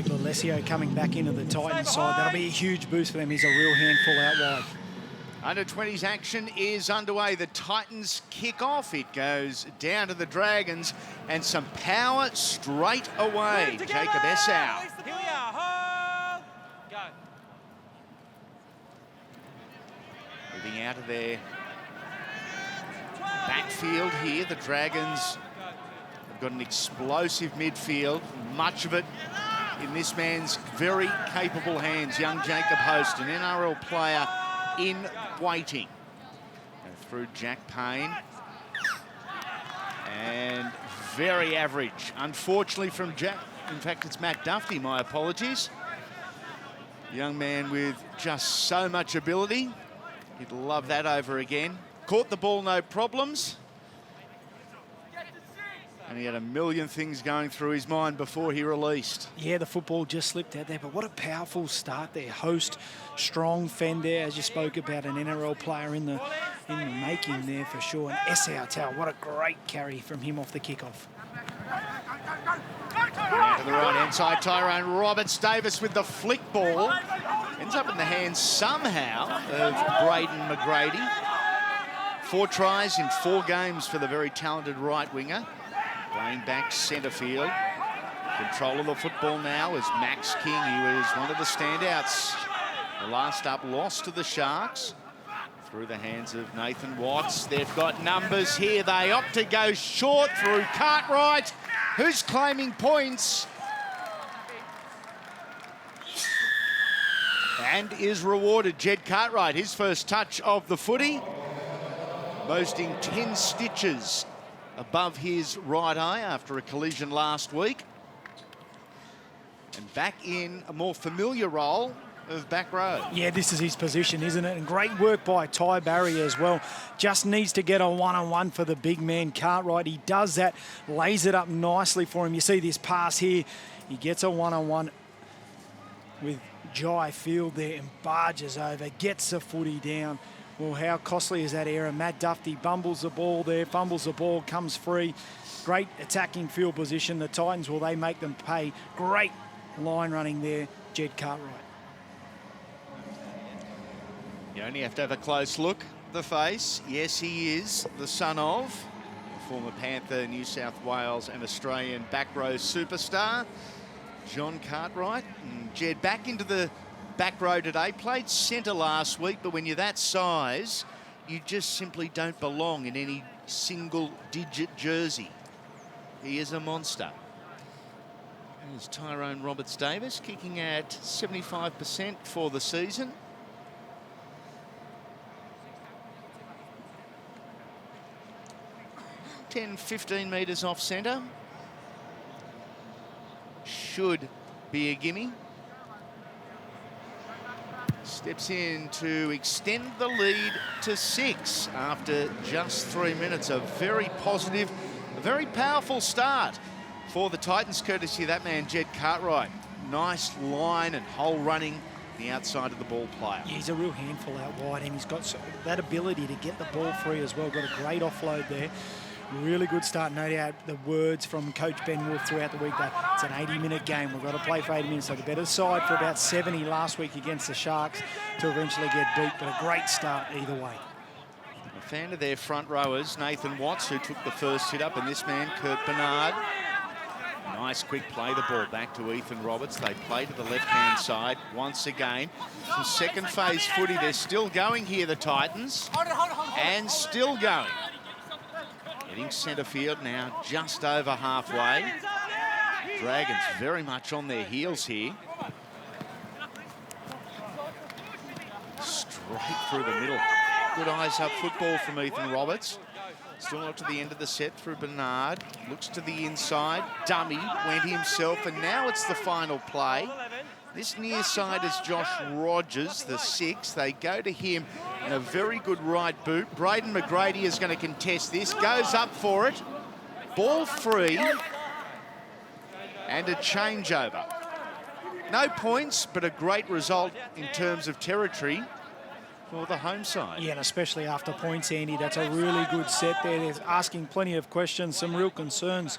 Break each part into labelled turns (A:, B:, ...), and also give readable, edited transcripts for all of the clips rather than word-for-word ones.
A: Greg Lalesio coming back into the Titans side. That'll be a huge boost for them. He's a real handful out wide.
B: Under-20s action is underway. The Titans kick off. It goes down to the Dragons and some power straight away. Jacob Esau.
C: Here we are. Hold. Go.
B: Moving out of their backfield here. The Dragons have got an explosive midfield. Much of it in this man's very capable hands. Young Jacob Host, an NRL player in waiting. And through Jack Payne. And very average, unfortunately, from Jack. In fact, it's Matt Duffy, my apologies. Young man with just so much ability. He'd love that over again. Caught the ball, no problems. And he had a million things going through his mind before he released.
A: Yeah, the football just slipped out there, but what a powerful start there. Host, strong fend there, as you spoke about, an NRL player in the making there for sure. And Esau Tau, what a great carry from him off the kickoff.
B: Down to the right-hand side, Tyrone Roberts-Davis with the flick ball. Ends up in the hands somehow of Braden McGrady. 4 tries in 4 games for the very talented right winger. Playing back centre field. Control of the football now is Max King. He was one of the standouts. The last up loss to the Sharks. Through the hands of Nathan Watts. They've got numbers here. They opt to go short through Cartwright, who's claiming points. And is rewarded. Jed Cartwright, his first touch of the footy. Boasting 10 stitches above his right eye after a collision last week. And back in a more familiar role of back row.
A: Yeah, this is his position, isn't it? And great work by Ty Barry as well. Just needs to get a one-on-one for the big man, Cartwright. He does that, lays it up nicely for him. You see this pass here. He gets a one-on-one with Jai Field there and barges over, gets the footy down. Well, how costly is that error? Matt Duffy bumbles the ball there, fumbles the ball, comes free. Great attacking field position. The Titans, will they make them pay? Great line running there, Jed Cartwright.
B: You only have to have a close look at the face. Yes, he is the son of former Panther, New South Wales and Australian back row superstar, John Cartwright. And Jed back into the back row today, played centre last week, but when you're that size, you just simply don't belong in any single-digit jersey. He is a monster. There's Tyrone Roberts-Davis kicking at 75% for the season. (10, 15 metres off centre. Should be a gimme. Steps in to extend the lead to 6 after just 3 minutes. A very positive, a very powerful start for the Titans, courtesy of that man, Jed Cartwright. Nice line and hole running the outside of the ball player.
A: Yeah, he's a real handful out wide, and he's got that ability to get the ball free as well. Got a great offload there. Really good start. No doubt the words from Coach Ben Wolf throughout the week that it's an 80-minute game. We've got to play for 80 minutes. So the better side for about 70 last week against the Sharks to eventually get beat. But a great start either way.
B: A fan of their front rowers, Nathan Watts, who took the first hit-up, and this man, Kurt Bernard. Nice quick play, the ball back to Ethan Roberts. They play to the left-hand side once again. Some second phase footy. They're still going here, the Titans. And still going. Heading centre field now, just over halfway. Dragons very much on their heels here. Straight through the middle. Good eyes-up football from Ethan Roberts. Still not to the end of the set through Bernard. Looks to the inside. Dummy went himself, and now it's the final play. This near side is Josh Rogers, the 6. They go to him in a very good right boot. Braden McGrady is going to contest this. Goes up for it. Ball free. And a changeover. No points, but a great result in terms of territory for the home side.
A: Yeah, and especially after points, Andy, that's a really good set there. They're asking plenty of questions, some real concerns,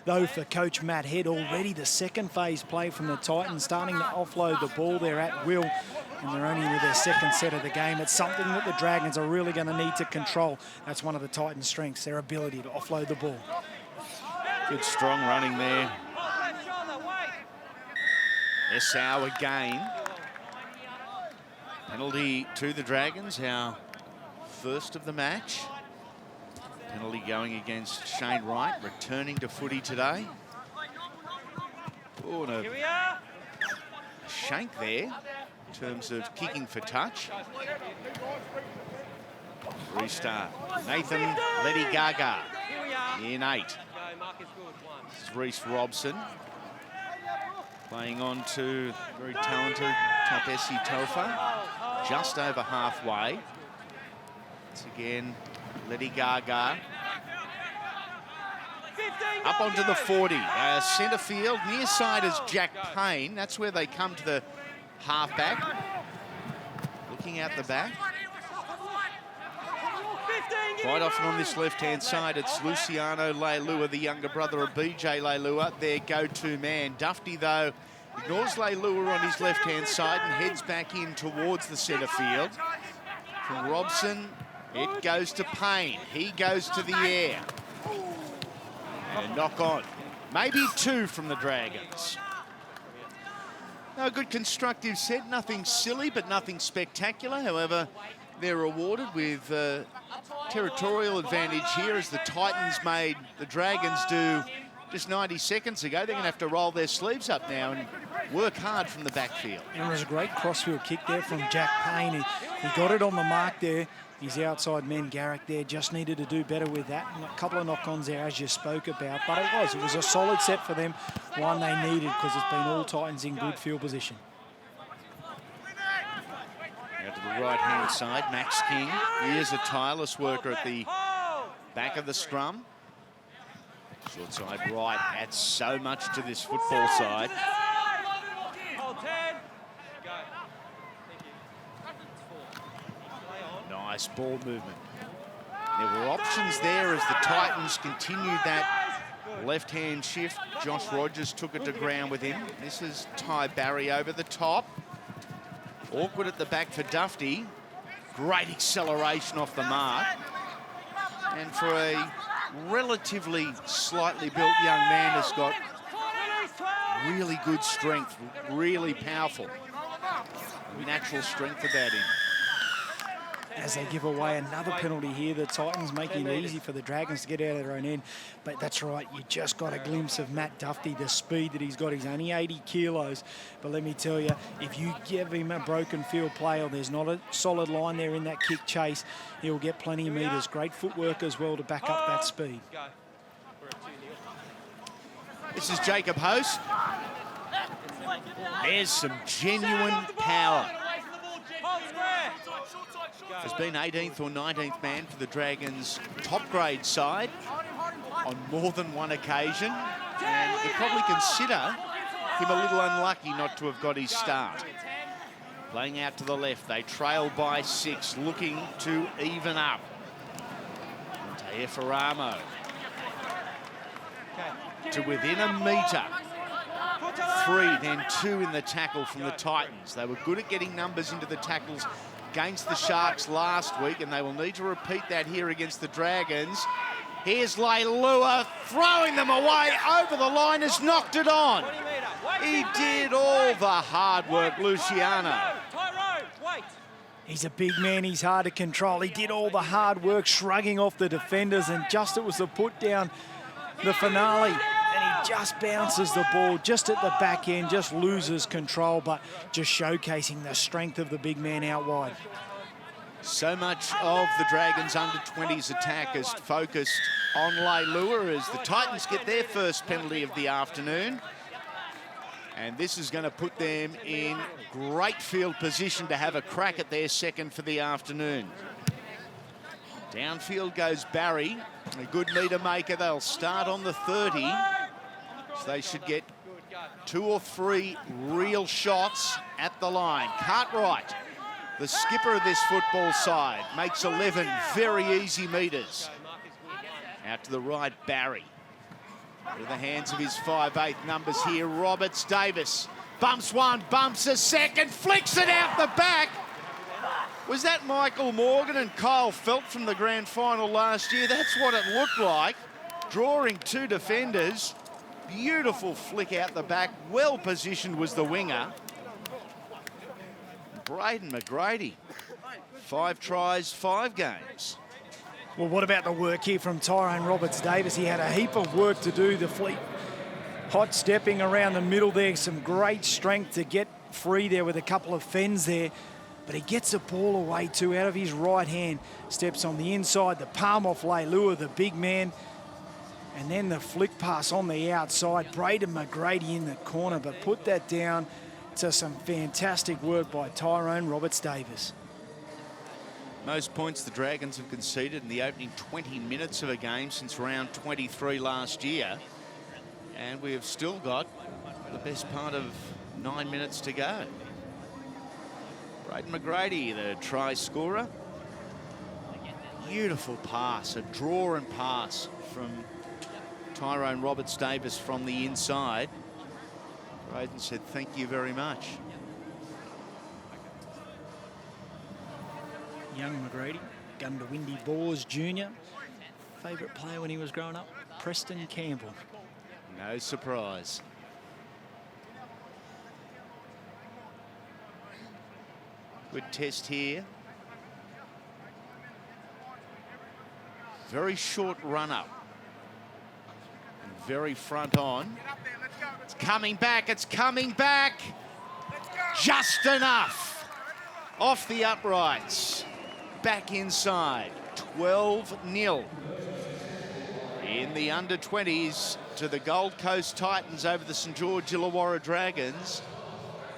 A: though, for Coach Matt Head. Already the second phase play from the Titans, starting to offload the ball there at will, and they're only with their second set of the game. It's something that the Dragons are really going to need to control. That's one of the Titans' strengths, their ability to offload the ball.
B: Good strong running there. Essau again. Penalty to the Dragons, our first of the match. Penalty going against Shane Wright, returning to footy today. Oh, and a shank there in terms of kicking for touch. Restart. Nathan Letty Gaga in 8. This is Reece Robson playing on to very talented Tapesi Tofa, just over halfway. Once again, Letty Gaga. Up onto the 40. Centre field, near side is Jack Payne. That's where they come to the halfback. Looking out the back. Quite often on this left-hand side, it's Luciano Leilua, the younger brother of BJ Leilua, their go-to man. Dufty, though, ignores Leilua on his left-hand side and heads back in towards the centre field. From Robson, it goes to Payne. He goes to the air. And knock on. Maybe 2 from the Dragons. No, good constructive set. Nothing silly, but nothing spectacular. However, they're rewarded with territorial advantage here, as the Titans made the Dragons do just 90 seconds ago. They're going to have to roll their sleeves up now and work hard from the backfield. And it was a great crossfield kick there from Jack Payne. He got it on the mark there. His outside man, Garrick, there, just needed to do better with that. And a couple of knock-ons there, as you spoke about. But it was a solid set for them, one they needed, because it's been all Titans in good field position. Now to the right-hand side, Max King. He is a tireless worker at the back of the scrum. Short side right adds so much to this football side. Nice ball movement. There were options there as the Titans continued that left-hand shift. Josh Rogers took it to ground with him. This is Ty Barry over the top. Awkward at the back for Dufty. Great acceleration off the mark. And for a relatively slightly built young man has got really good strength, really powerful. Natural strength about him.
A: As they give away another penalty here, the Titans making it easy for the Dragons to get out of their own end. But that's right, you just got a glimpse of Matt Dufty, the speed that he's got. He's only 80 kilos. But let me tell you, if you give him a broken field play or there's not a solid line there in that kick chase, he'll get plenty of metres. Great footwork as well to back up that speed.
B: This is Jacob Host. There's some genuine power. Has been 18th or 19th man for the Dragons' top grade side on more than one occasion, and you probably consider him a little unlucky not to have got his start. Playing out to the left, they trail by 6, looking to even up. Te'efaramo to within a metre. 3, then 2 in the tackle from the Titans. They were good at getting numbers into the tackles against the Sharks last week, and they will need to repeat that here against the Dragons. Here's Leilua throwing them away over the line, has knocked it on. He did all the hard work, Luciano.
A: He's a big man, he's hard to control. He did all the hard work, shrugging off the defenders, and just it was the put down, the finale. And he just bounces the ball just at the back end, just loses control, but just showcasing the strength of the big man out wide.
B: So much of the Dragons under-20s attack is focused on Leilua as the Titans get their first penalty of the afternoon. And this is going to put them in great field position to have a crack at their second for the afternoon. Downfield goes Barry, a good meter maker. They'll start on the 30. So they should get 2 or 3 real shots at the line. Cartwright the skipper of this football side, makes 11 very easy metres. Out to the right, Barry. With the hands of his 5'8" numbers here, Roberts Davis. Bumps one, bumps a second, flicks it out the back. Was that Michael Morgan and Kyle Felt from the grand final last year? That's what it looked like. Drawing two defenders. Beautiful flick out the back. Well positioned was the winger. Braden McGrady. 5 tries, 5 games.
A: Well, what about the work here from Tyrone Roberts-Davis? He had a heap of work to do. The fleet hot stepping around the middle there. Some great strength to get free there with a couple of fens there. But he gets the ball away too, out of his right hand. Steps on the inside, the palm off Leilua, the big man. And then the flick pass on the outside. Braden McGrady in the corner, but put that down to some fantastic work by Tyrone Roberts-Davis.
B: Most points the Dragons have conceded in the opening 20 minutes of a game since round 23 last year. And we have still got the best part of 9 minutes to go. Braden McGrady, the try scorer. Beautiful pass, a draw and pass from Tyrone Roberts-Davis from the inside. Braden said, thank you very much.
A: Young McGrady, Gundawindi Boars Jr. Favourite player when he was growing up, Preston Campbell.
B: No surprise. Good test here. Very short run up. And very front on. It's coming back, it's coming back. Just enough. Off the uprights. Back inside. 12-0. In the under-20s to the Gold Coast Titans over the St George Illawarra Dragons.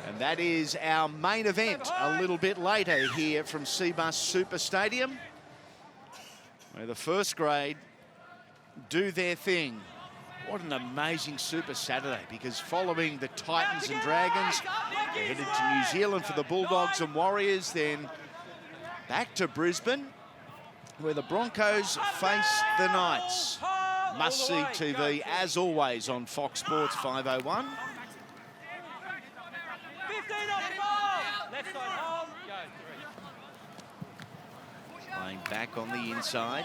B: And that is our main event a little bit later here from Cbus Super Stadium, where the first grade do their thing. What an amazing Super Saturday, because following the Titans and Dragons, they're headed to New Zealand for the Bulldogs and Warriors, then back to Brisbane, where the Broncos face the Knights. Must-see TV, as always, on Fox Sports 501. Playing back on the inside.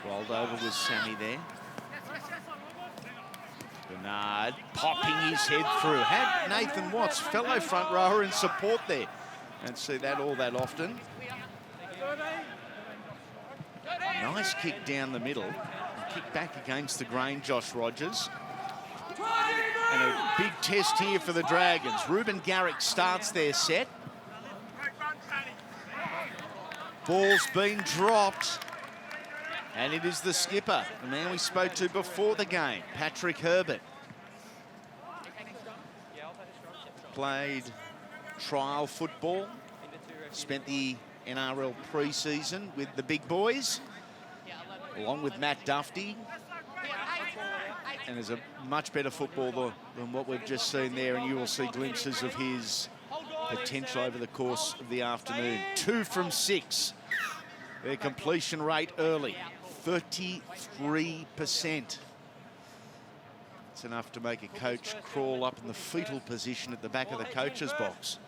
B: Rolled over with Sammy there. Bernard popping his head through. Had Nathan Watts, fellow front rower, in support there. Don't see that all that often. Nice kick down the middle. Kick back against the grain, Josh Rogers. And a big test here for the Dragons. Ruben Garrick starts their set. Ball's been dropped. And it is the skipper, the man we spoke to before the game, Patrick Herbert. Played trial football. Spent the NRL pre-season with the big boys, along with Matt Duffy. And is a much better footballer than what we've just seen there, and you will see glimpses of his potential over the course of the afternoon. 2 from 6. Their completion rate early, 33%. It's enough to make a coach crawl up in the fetal position at the back of the coach's box.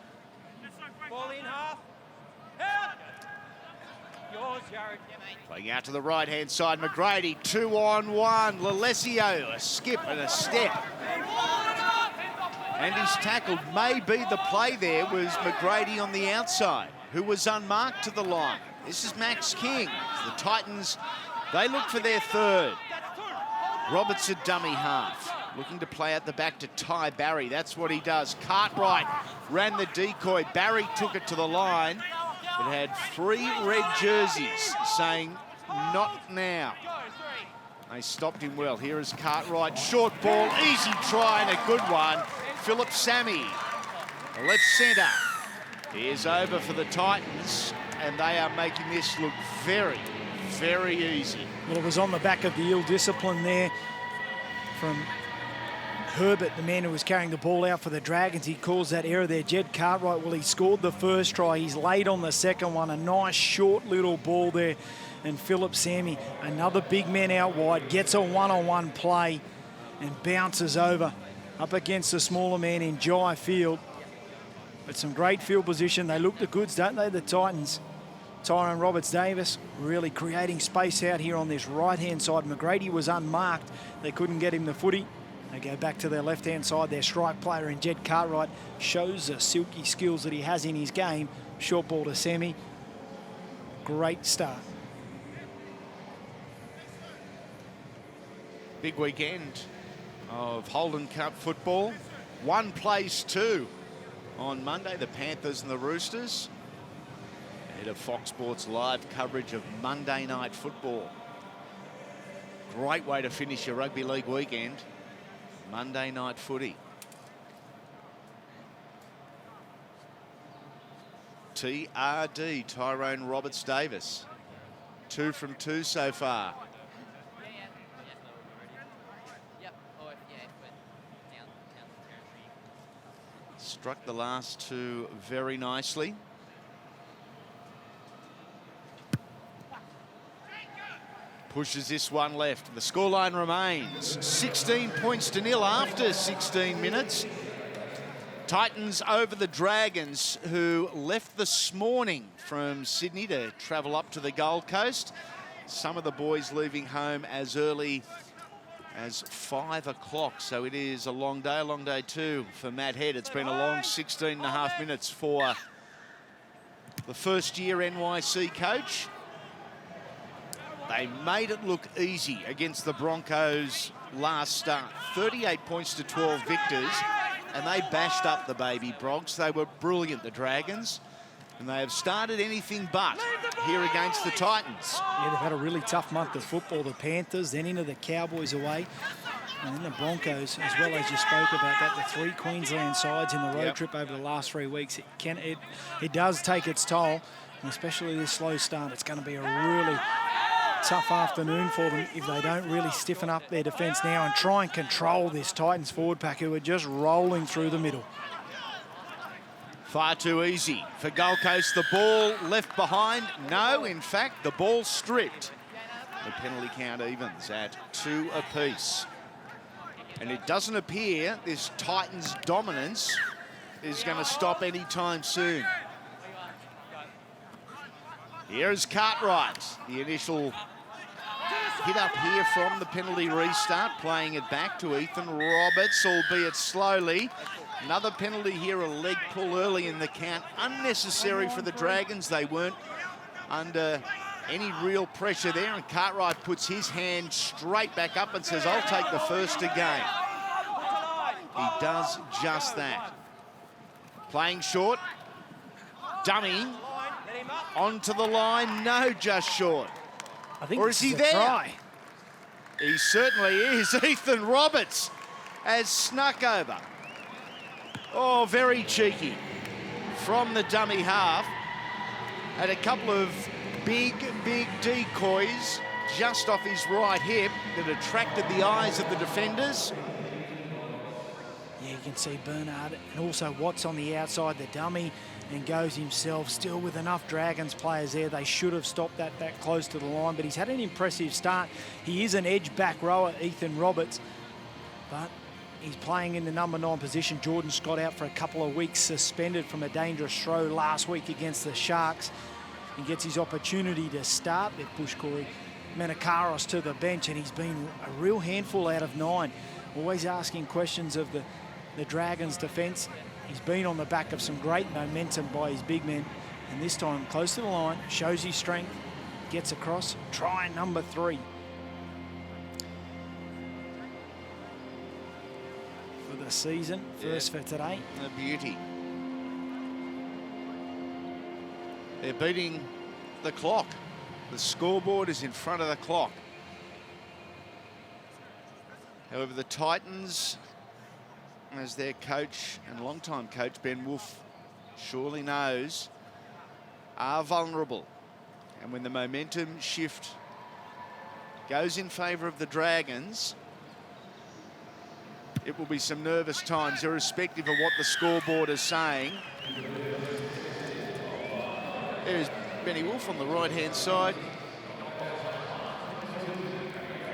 B: Playing out to the right-hand side, McGrady, 2-on-1. Lalesio, a skip and a step. And he's tackled. Maybe the play there was McGrady on the outside, who was unmarked to the line. This is Max King. The Titans, they look for their third. Roberts a dummy half. Looking to play out the back to Ty Barry. That's what he does. Cartwright ran the decoy. Barry took it to the line. It had 3 red jerseys saying, not now. They stopped him well. Here is Cartwright. Short ball, easy try and a good one. Philip Sammy, the left centre, is over for the Titans, and they are making this look very, very easy.
A: Well, it was on the back of the ill discipline there from Herbert, the man who was carrying the ball out for the Dragons, he calls that error there. Jed Cartwright, well, he scored the first try. He's late on the second one. A nice short little ball there. And Philip Sammy, another big man out wide, gets a one-on-one play and bounces over up against the smaller man in Jai Field. But some great field position. They look the goods, don't they, the Titans? Tyrone Roberts-Davis really creating space out here on this right-hand side. McGrady was unmarked. They couldn't get him the footy. They go back to their left-hand side. Their strike player in Jed Cartwright shows the silky skills that he has in his game. Short ball to Sammy. Great start.
B: Big weekend of Holden Cup football. One plays two on Monday, the Panthers and the Roosters. Ahead of Fox Sports live coverage of Monday night football. Great way to finish your rugby league weekend. Monday night footy. TRD, Tyrone Roberts-Davis. 2 from 2 so far. Struck the last two very nicely. Pushes this one left. The scoreline remains 16 points to nil after 16 minutes. Titans over the Dragons, who left this morning from Sydney to travel up to the Gold Coast. Some of the boys leaving home as early as 5 o'clock. So it is a long day too for Matt Head. It's been a long 16 and a half minutes for the first-year NYC coach. They made it look easy against the Broncos last start. 38 points to 12 victors, and they bashed up the baby Bronx. They were brilliant, the Dragons, and they have started anything but here against the Titans.
A: Yeah, they've had a really tough month of football. The Panthers, then into the Cowboys away, and then the Broncos, as well as you spoke about that, the 3 Queensland sides in the road trip over the last 3 weeks. It does take its toll, and especially this slow start. It's going to be a really tough afternoon for them if they don't really stiffen up their defence now and try and control this Titans forward pack, who are just rolling through the middle.
B: Far too easy for Gold Coast. The ball left behind. No, in fact, the ball stripped. The penalty count evens at 2 apiece. And it doesn't appear this Titans dominance is going to stop anytime soon. Here's Cartwright. The initial hit up here from the penalty restart, playing it back to Ethan Roberts, albeit slowly. Another penalty here, a leg pull early in the count. Unnecessary for the Dragons. They weren't under any real pressure there, and Cartwright puts his hand straight back up and says, I'll take the first again. He does just that. Playing short. Dummy. Onto the line. No, just short.
A: I think,
B: or is he there?
A: Try.
B: He certainly is. Ethan Roberts has snuck over. Oh, very cheeky from the dummy half. Had a couple of big decoys just off his right hip that attracted the eyes of the defenders.
A: Yeah, you can see Bernard and also Watts on the outside, the dummy, and goes himself, still with enough Dragons players there. They should have stopped that close to the line, but he's had an impressive start. He is an edge back rower, Ethan Roberts, but he's playing in the number 9 position. Jordan Scott out for a couple of weeks, suspended from a dangerous throw last week against the Sharks. He gets his opportunity to start. They've pushed Corey Menakaros to the bench, and he's been a real handful out of 9. Always asking questions of the Dragons' defence. He's been on the back of some great momentum by his big men, and this time close to the line, shows his strength, gets across, try number 3. For the season, first for today.
B: A beauty. They're beating the clock. The scoreboard is in front of the clock. However, the Titans, as their coach and longtime coach Ben Wolfe surely knows, are vulnerable. And when the momentum shift goes in favour of the Dragons, it will be some nervous times, irrespective of what the scoreboard is saying. There's Benny Wolf on the right-hand side.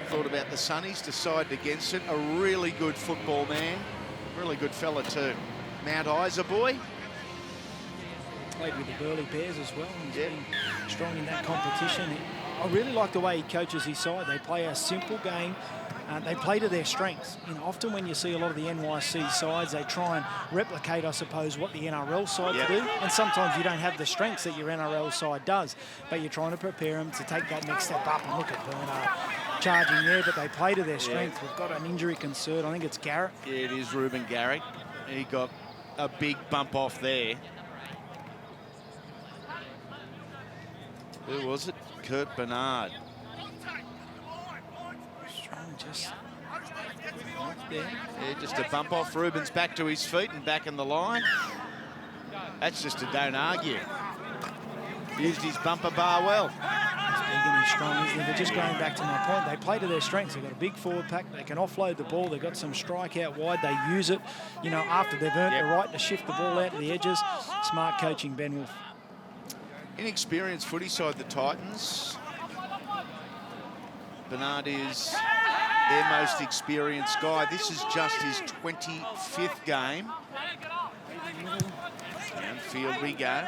B: Thought about the Sunnies, decided against it. A really good football man. Really good fella too. Mount Isa boy.
A: Played with the Burleigh Bears as well. He's been strong in that competition. I really like the way he coaches his side. They play a simple game. They play to their strengths. You know, often when you see a lot of the NYC sides, they try and replicate, I suppose, what the NRL sides do. And sometimes you don't have the strengths that your NRL side does, but you're trying to prepare them to take that next step up. And look at Bernard charging there, but they play to their strength. We've got an injury concern. I think it's Garrett.
B: Yeah, it is Ruben Garrick. He got a big bump off there. Who was it? Kurt Bernard.
A: Strong, just
B: yeah, just a bump off. Ruben's back to his feet and back in the line. That's just a don't argue. Used his bumper bar well.
A: He's big and he's strong, isn't he? But just going back to my point, they play to their strengths. They've got a big forward pack. They can offload the ball. They've got some strike out wide. They use it, you know, after they've earned the right to shift the ball out to the edges. Smart coaching, Ben Wolf.
B: Inexperienced footy side, the Titans. Bernard is their most experienced guy. This is just his 25th game. Downfield we go.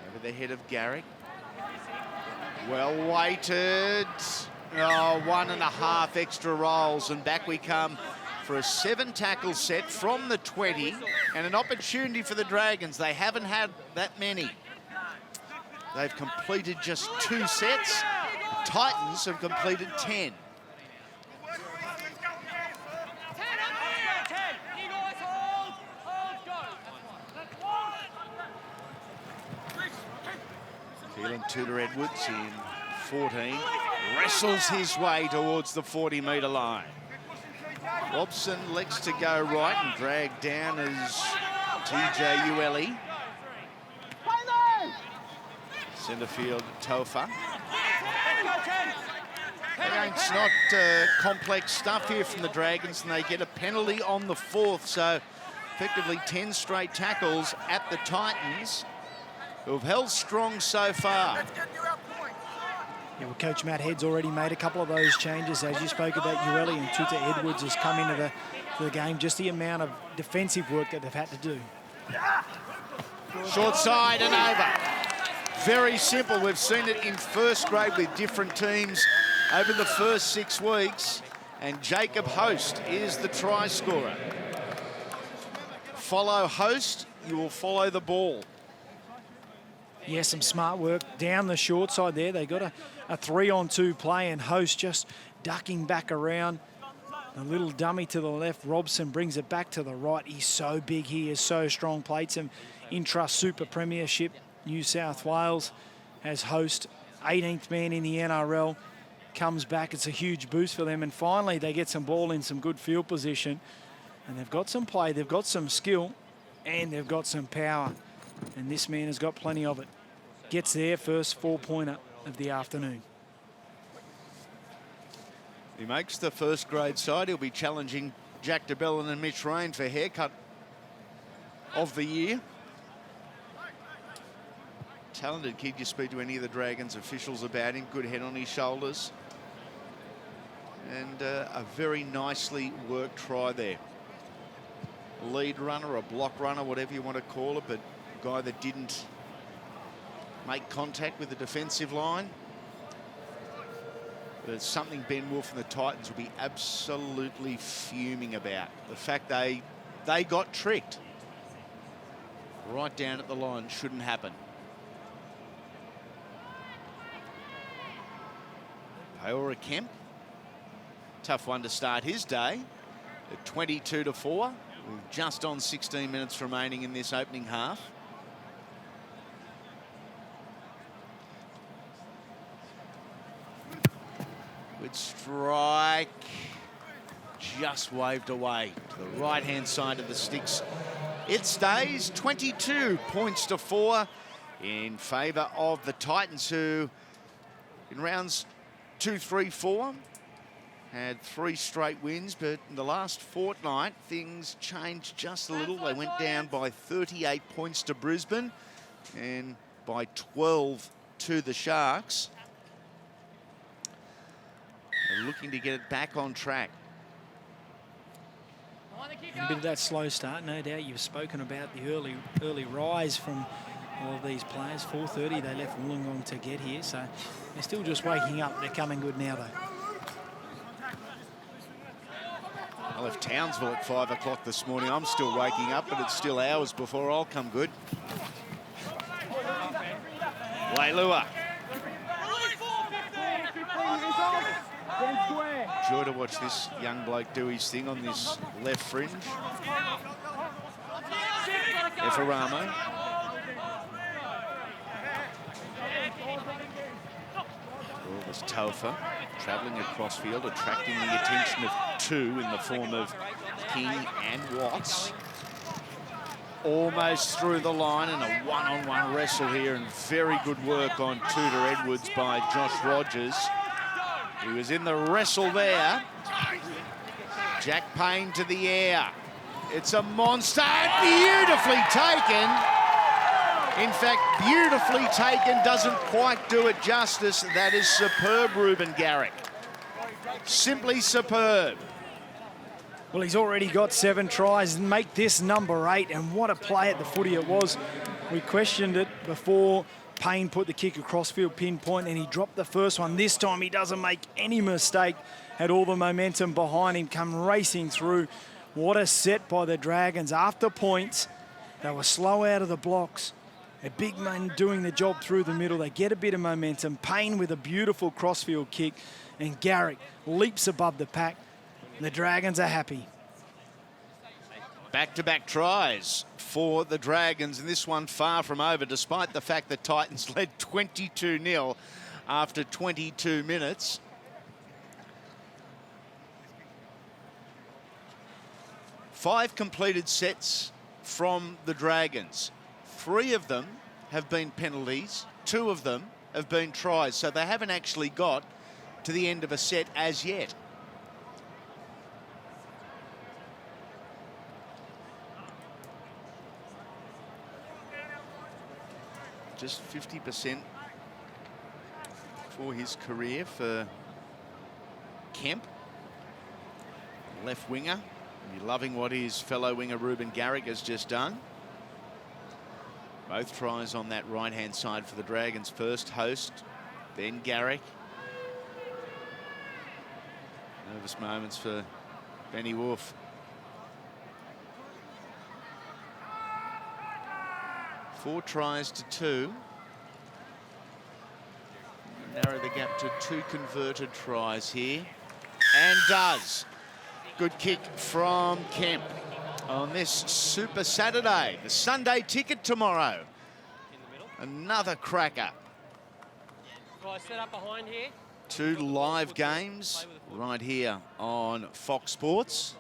B: Over the head of Garrick. Well weighted. Oh, 1.5 extra rolls, and back we come for a 7-tackle set from the 20, and an opportunity for the Dragons. They haven't had that many. They've completed just 2 sets. The Titans have completed 10. Keelan Tudor-Edwards in 14. Wrestles his way towards the 40-metre line. Robson elects to go right and drag down as TJ Ueli. Centre field, Tofa. Again, it's not complex stuff here from the Dragons, and they get a penalty on the 4th, so effectively 10 straight tackles at the Titans, who've held strong so far.
A: Yeah, well, Coach Matt Head's already made a couple of those changes. As you spoke about, Ueli and Tudor-Edwards has come into the game. Just the amount of defensive work that they've had to do.
B: Short side and over. Very simple. We've seen it in first grade with different teams over the first 6 weeks. And Jacob Host is the try scorer. Follow Host, you will follow the ball.
A: Yeah, some smart work down the short side there. They got a 3-on-2 play, and Host just ducking back around. A little dummy to the left. Robson brings it back to the right. He's so big. He is so strong. Played some intrust Super Premiership. New South Wales as Host, 18th man in the NRL. Comes back. It's a huge boost for them. And finally, they get some ball in some good field position. And they've got some play. They've got some skill. And they've got some power. And this man has got plenty of it. Gets their first 4-pointer of the afternoon.
B: He makes the first grade side. He'll be challenging Jack DeBellin and Mitch Rain for haircut of the year. Talented kid. You speak to any of the Dragons officials about him. Good head on his shoulders. And a very nicely worked try there. Lead runner, a block runner, whatever you want to call it, but a guy that didn't make contact with the defensive line. But it's something Ben Wolf and the Titans will be absolutely fuming about. The fact they got tricked. Right down at the line, shouldn't happen. Paora Kemp, tough one to start his day at 22-4. With just on 16 minutes remaining in this opening half. Good strike. Just waved away to the right-hand side of the sticks. It stays 22 points to 4 in favour of the Titans, who in rounds 2, 3, 4 had 3 straight wins, but in the last fortnight, things changed just a little. They went down by 38 points to Brisbane and by 12 to the Sharks. They're looking to get it back on track.
A: A bit of that slow start, no doubt. You've spoken about the early rise from all of these players. 4:30 they left Wollongong to get here, so they're still just waking up. They're coming good now, though.
B: I left Townsville at 5 o'clock this morning. I'm still waking up, but it's still hours before I'll come good. Leilua. Joy to watch this young bloke do his thing on this left fringe. Effaramo. This Taufa travelling across field, attracting the attention of 2 in the form of King and Watts. Almost through the line, and a one-on-one wrestle here, and very good work on Tudor Edwards by Josh Rogers. He was in the wrestle there. Jack Payne to the air. It's a monster, beautifully taken. In fact, beautifully taken doesn't quite do it justice. That is superb, Ruben Garrick. Simply superb.
A: Well, he's already got 7 tries and make this number 8. And what a play at the footy it was. We questioned it before. Payne put the kick across field, pinpoint, and he dropped the first one. This time he doesn't make any mistake. Had all the momentum behind him, come racing through. What a set by the Dragons. After points, they were slow out of the blocks. A big man doing the job through the middle. They get a bit of momentum. Payne with a beautiful crossfield kick, and Garrick leaps above the pack. The Dragons are happy.
B: Back-to-back tries for the Dragons, and this one far from over, despite the fact that Titans led 22-0 after 22 minutes. Five completed sets from the Dragons. 3 of them have been penalties, 2 of them have been tries, so they haven't actually got to the end of a set as yet. Just 50% for his career for Kemp, left winger. You're loving what his fellow winger Ruben Garrick has just done. Both tries on that right-hand side for the Dragons. First Host, then Garrick. Nervous moments for Benny Wolf. Four tries to 2. Narrow the gap to 2 converted tries here. And does. Good kick from Kemp on this Super Saturday. The Sunday ticket tomorrow. Another cracker.
C: Guys, set up behind here.
B: 2 live games right here on Fox Sports.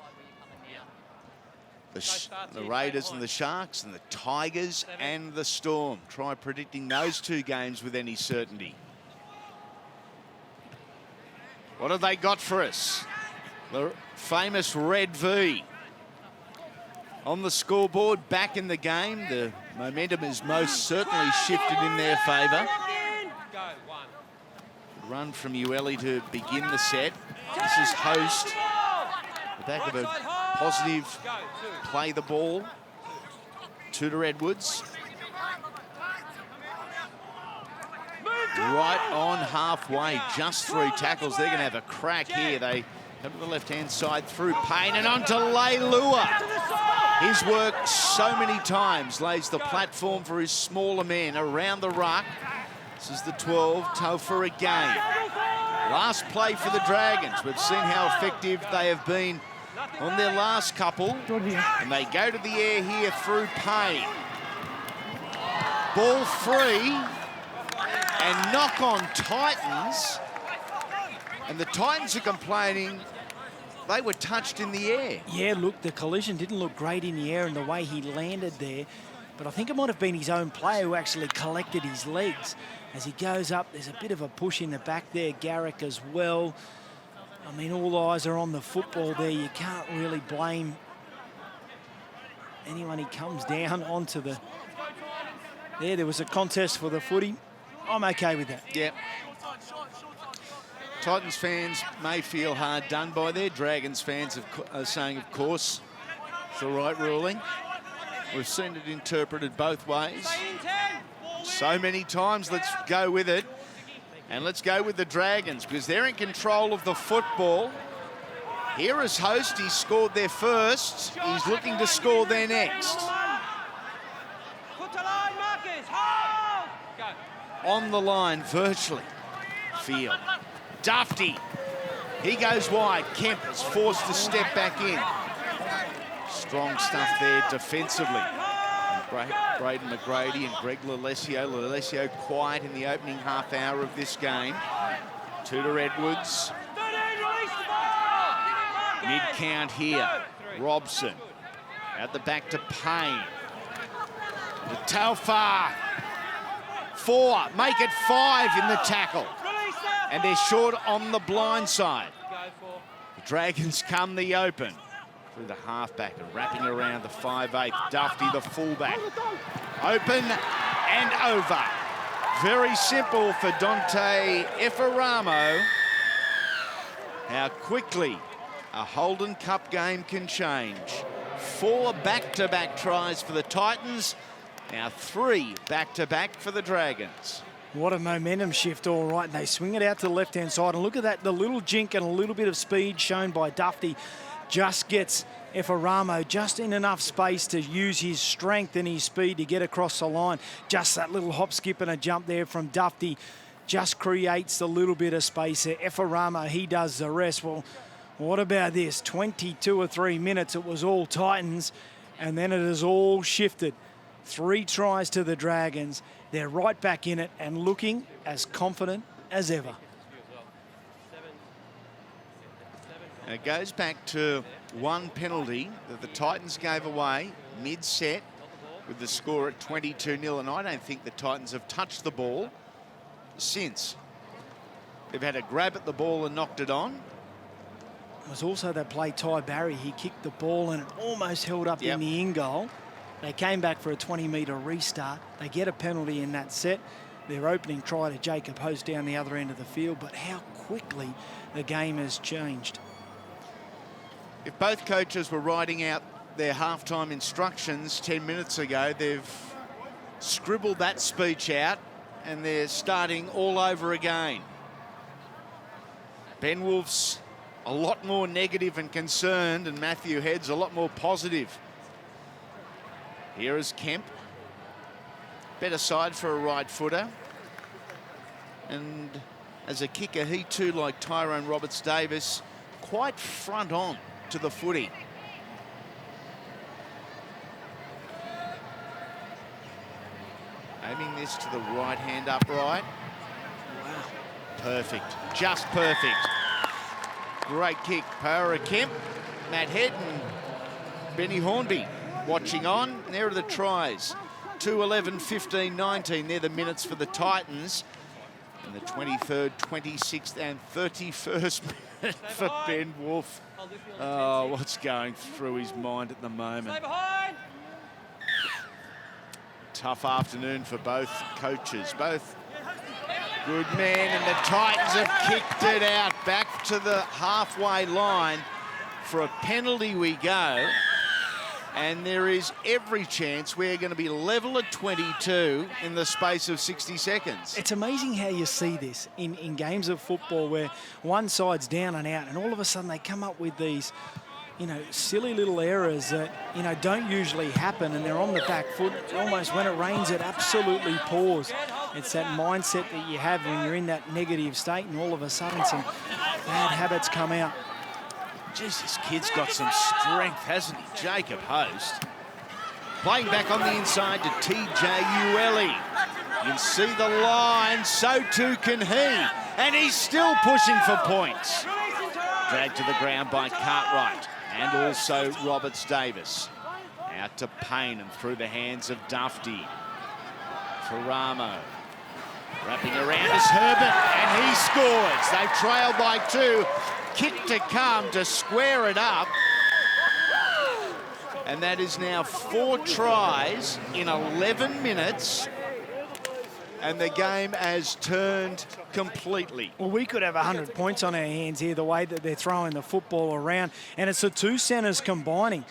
B: The Raiders and the Sharks, and the Tigers and the Storm. Try predicting those 2 games with any certainty. What have they got for us? The famous Red V. On the scoreboard, back in the game. The momentum is most certainly shifted in their favour. Run from Ueli to begin the set. This is Host. The back of a positive play the ball. Tudor Edwards. Right on halfway, just 3 tackles. They're going to have a crack here. They come to the left-hand side through Payne and onto Leilua. His work so many times lays the platform for his smaller men around the ruck. This is the 12, Taufa again. Last play for the Dragons. We've seen how effective they have been on their last couple. And they go to the air here through Payne. Ball free. And knock on Titans. And the Titans are complaining they were touched in the air.
A: Yeah, look, the collision didn't look great in the air and the way he landed there. But I think it might have been his own player who actually collected his legs. As he goes up, there's a bit of a push in the back there. Garrick as well. I mean, all eyes are on the football there. You can't really blame anyone. He comes down onto the... There was a contest for the footy. I'm okay with that.
B: Yeah. Titans fans may feel hard done by there. Dragons fans are saying, of course, it's the right ruling. We've seen it interpreted both ways so many times. Let's go with it. And let's go with the Dragons because they're in control of the football. Here as host, he scored their first. He's looking to score their next. On the line, virtually. Field. Dufty. He goes wide. Kemp is forced to step back in. Strong stuff there defensively. Braden McGrady and Greg Lalesio. Lalesio quiet in the opening half hour of this game. Tudor Edwards. Mid-count here. Robson. At the back to Payne. To Taufar. 4. Make it 5 in the tackle. And they're short on the blind side. The Dragons come the open. Through the halfback and wrapping around the 5'8". Dufty, the fullback. Open and over. Very simple for Dante Effaramo. How quickly a Holden Cup game can change. 4 back-to-back tries for the Titans. Now 3 back-to-back for the Dragons.
A: What a momentum shift, all right. And they swing it out to the left-hand side. And look at that, the little jink and a little bit of speed shown by Dufty just gets Effaramo just in enough space to use his strength and his speed to get across the line. Just that little hop, skip and a jump there from Dufty just creates a little bit of space there. Effaramo, he does the rest. Well, what about this? 22 or 3 minutes, it was all Titans, and then it has all shifted. 3 tries to the Dragons. They're right back in it and looking as confident as ever.
B: And it goes back to one penalty that the Titans gave away mid-set with the score at 22-0, and I don't think the Titans have touched the ball since. They've had a grab at the ball and knocked it on.
A: It was also that play, Ty Barry. He kicked the ball and it almost held up in the in goal. They came back for a 20-metre restart. They get a penalty in that set. Their opening try to Jacob Host down the other end of the field, but how quickly the game has changed.
B: If both coaches were writing out their halftime instructions 10 minutes ago, they've scribbled that speech out and they're starting all over again. Ben Wolf's a lot more negative and concerned, and Matthew Head's a lot more positive. Here is Kemp. Better side for a right footer. And as a kicker, he too, like Tyrone Roberts-Davis, quite front on to the footy. Aiming this to the right hand upright. Wow. Perfect. Just perfect. Great kick. Power of Kemp, Matt Head and Benny Hornby watching on. And there are the tries. 2, 11, 15, 19. They're the minutes for the Titans. And the 23rd, 26th and 31st minute for Ben Wolf. Oh, what's going through his mind at the moment? Tough afternoon for both coaches. Both good men, and the Titans have kicked it out back to the halfway line. For a penalty we go. And there is every chance we're going to be level at 22 in the space of 60 seconds.
A: It's amazing how you see this in games of football where one side's down and out and all of a sudden they come up with these, you know, silly little errors that, you know, don't usually happen, and they're on the back foot. Almost when it rains, it absolutely pours. It's that mindset that you have when you're in that negative state and all of a sudden some bad habits come out.
B: Jeez, this kid's got some strength, hasn't he? Jacob Host. Playing back on the inside to TJ Ueli. You can see the line, so too can he. And he's still pushing for points. Dragged to the ground by Cartwright and also Roberts-Davis. Out to Payne and through the hands of Dufty. Faramo. Wrapping around is Herbert, and he scores. They trail by 2. kick to come to square it up. And that is now 4 tries in 11 minutes. And the game has turned completely.
A: Well, we could have 100 points on our hands here, the way that they're throwing the football around. And it's the two centres combining.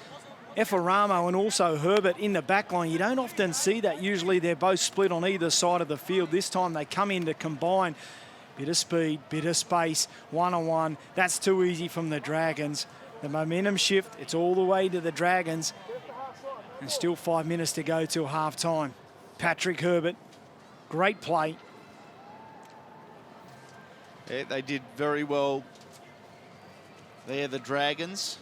A: Effaramo and also Herbert in the back line. You don't often see that. Usually they're both split on either side of the field. This time they come in to combine. Bit of speed, bit of space, one-on-one. That's too easy from the Dragons. The momentum shift, it's all the way to the Dragons. And still 5 minutes to go till half-time. Patrick Herbert, great play.
B: Yeah, they did very well there, the Dragons.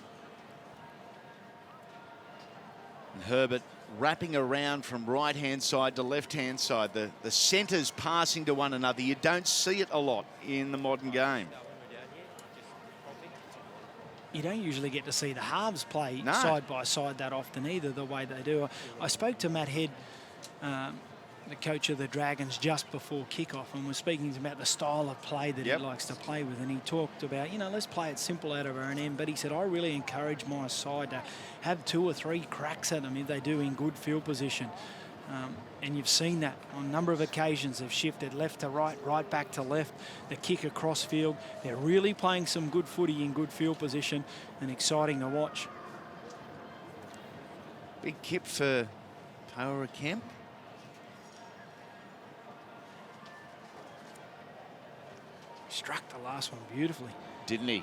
B: And Herbert wrapping around from right-hand side to left-hand side. The centres passing to one another. You don't see it a lot in the modern game.
A: You don't usually get to see the halves play side by side that often either, the way they do. I spoke to Matt Head, the coach of the Dragons, just before kickoff, and was speaking about the style of play that he likes to play with. And he talked about, let's play it simple out of our end. But he said, I really encourage my side to have 2 or 3 cracks at them if they do in good field position. And you've seen that on a number of occasions. They've shifted left to right, right back to left, the kick across field. They're really playing some good footy in good field position and exciting to watch.
B: Big kip for Power Kemp.
A: Struck the last one beautifully.
B: Didn't he?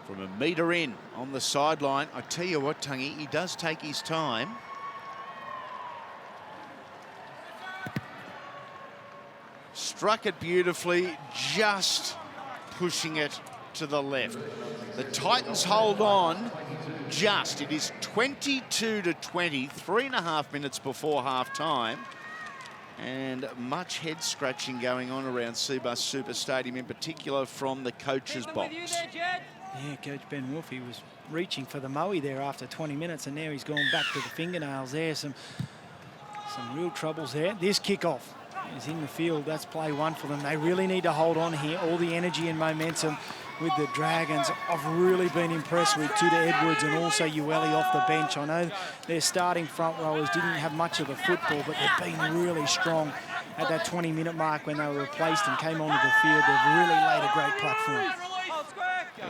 B: From a metre in on the sideline. I tell you what, Tungy, he does take his time. Struck it beautifully, just pushing it to the left. The Titans hold on just. It is 22-20, 3.5 minutes before half-time. And much head scratching going on around Cbus Super Stadium, in particular from the coach's box.
A: Yeah, Coach Ben Wolfe, he was reaching for the mowie there after 20 minutes, and now he's gone back to the fingernails there. Some real troubles there. This kickoff is in the field. That's play 1 for them. They really need to hold on here. All the energy and momentum with the Dragons. I've really been impressed with Tuda Edwards and also Ueli off the bench. I know their starting front rowers didn't have much of the football, but they've been really strong at that 20-minute mark when they were replaced and came onto the field. They've really laid a great platform.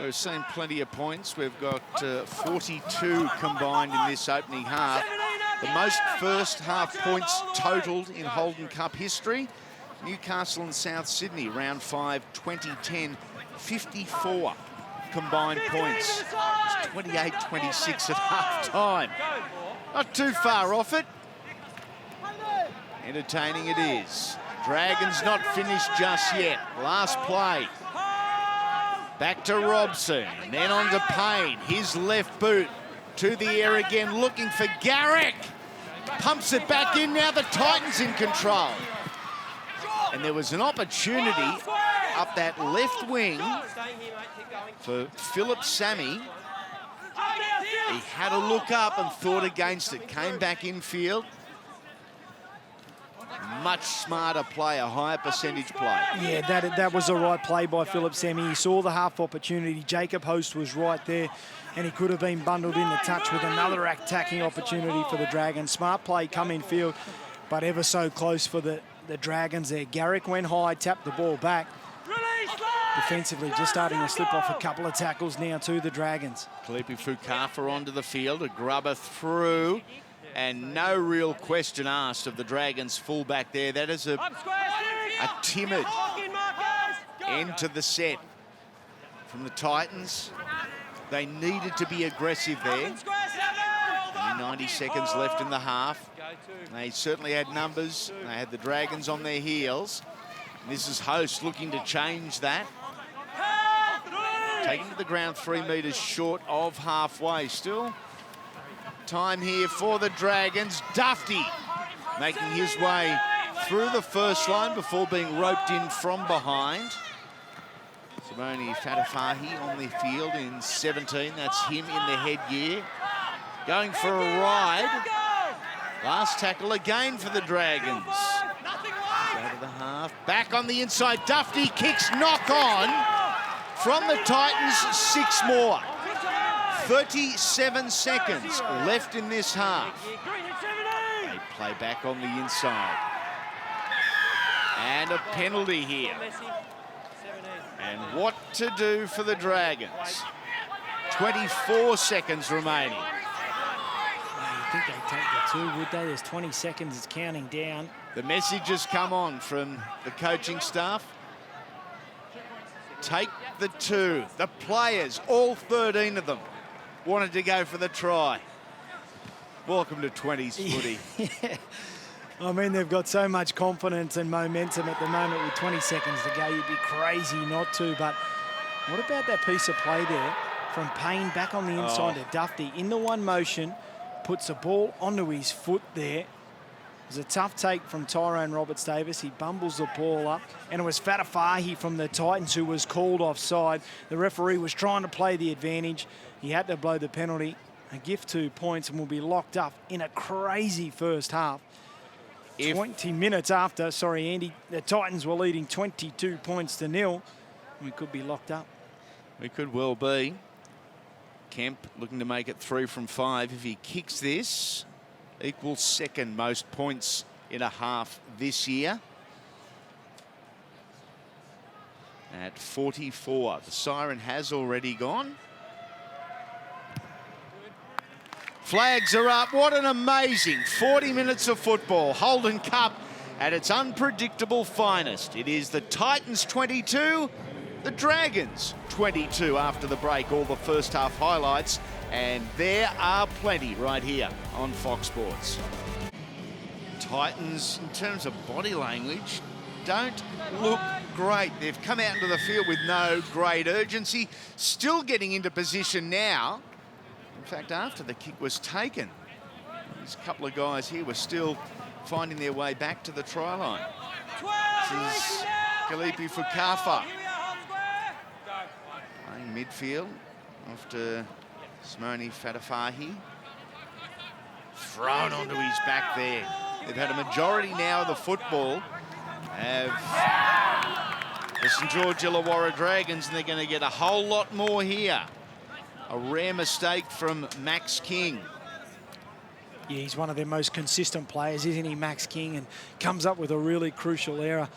B: We've seen plenty of points. We've got 42 combined in this opening half. The most first half points totalled in Holden Cup history. Newcastle and South Sydney, round 5, 2010, 54 combined points. It was 28-26 at half-time. Not too far off it. Entertaining it is. Dragons not finished just yet. Last play. Back to Robson, and then on to Payne. His left boot to the air again, looking for Garrick. Pumps it back in, now the Titans in control. And there was an opportunity up that left wing for Philip Sammy. He had a look up and thought against it, came back infield. Much smarter play, a higher percentage play.
A: Yeah, that was the right play by Philip Sammy. He saw the half opportunity. Jacob Host was right there, and he could have been bundled in the touch with another attacking opportunity for the Dragons. Smart play, come in field, but ever so close for the Dragons there. Garrick went high, tapped the ball back. Defensively, just starting to slip off a couple of tackles now to the Dragons.
B: Kalipi Fukafa onto the field, a grubber through. And no real question asked of the Dragons fullback there. That is a timid end to the set from the Titans. They needed to be aggressive there. Only 90 seconds left in the half. They certainly had numbers. They had the Dragons on their heels. And this is Host looking to change that. Taken to the ground 3 metres short of halfway still. Time here for the Dragons. Dufty making his way through the first line before being roped in from behind. Simone Fatafahi on the field in 17. That's him in the headgear. Going for a ride. Last tackle again for the Dragons. Out of the half. half. Back on the inside, Duffy kicks knock on from the Titans, 6 more. 37 seconds left in this half. They play back on the inside. And a penalty here. And what to do for the Dragons? 24 seconds remaining.
A: I think they'd take the 2, would they? There's 20 seconds, it's counting down.
B: The message has come on from the coaching staff. Take the 2. The players, all 13 of them, wanted to go for the try. Welcome to 20s footy.
A: Yeah. I mean, they've got so much confidence and momentum at the moment with 20 seconds to go. You'd be crazy not to. But what about that piece of play there from Payne back on the inside to Duffy? In the one motion, puts the ball onto his foot there. It was a tough take from Tyrone Roberts-Davis. He bumbles the ball up, and it was Fatafahi from the Titans who was called offside. The referee was trying to play the advantage. He had to blow the penalty. A gift 2 points and will be locked up in a crazy first half. 20 minutes after, sorry, Andy, the Titans were leading 22 points to 0. We could be locked up.
B: We could well be. Kemp looking to make it 3 from 5. If he kicks this, equals second most points in a half this year. At 44. The siren has already gone. Flags are up. What an amazing 40 minutes of football. Holden Cup at its unpredictable finest. It is the Titans 22, the Dragons 22 after the break. All the first half highlights, and there are plenty right here on Fox Sports. Titans, in terms of body language, don't look great. They've come out into the field with no great urgency. Still getting into position now. In fact, after the kick was taken, these couple of guys here were still finding their way back to the try line. This is Kalipi Fukafa playing midfield after Simone Fatafahi. Thrown onto his back there. They've had a majority now of the football of the St George Illawarra Dragons, and they're going to get a whole lot more here. A rare mistake from Max King.
A: Yeah, he's one of their most consistent players, isn't he, Max King, and comes up with a really crucial error.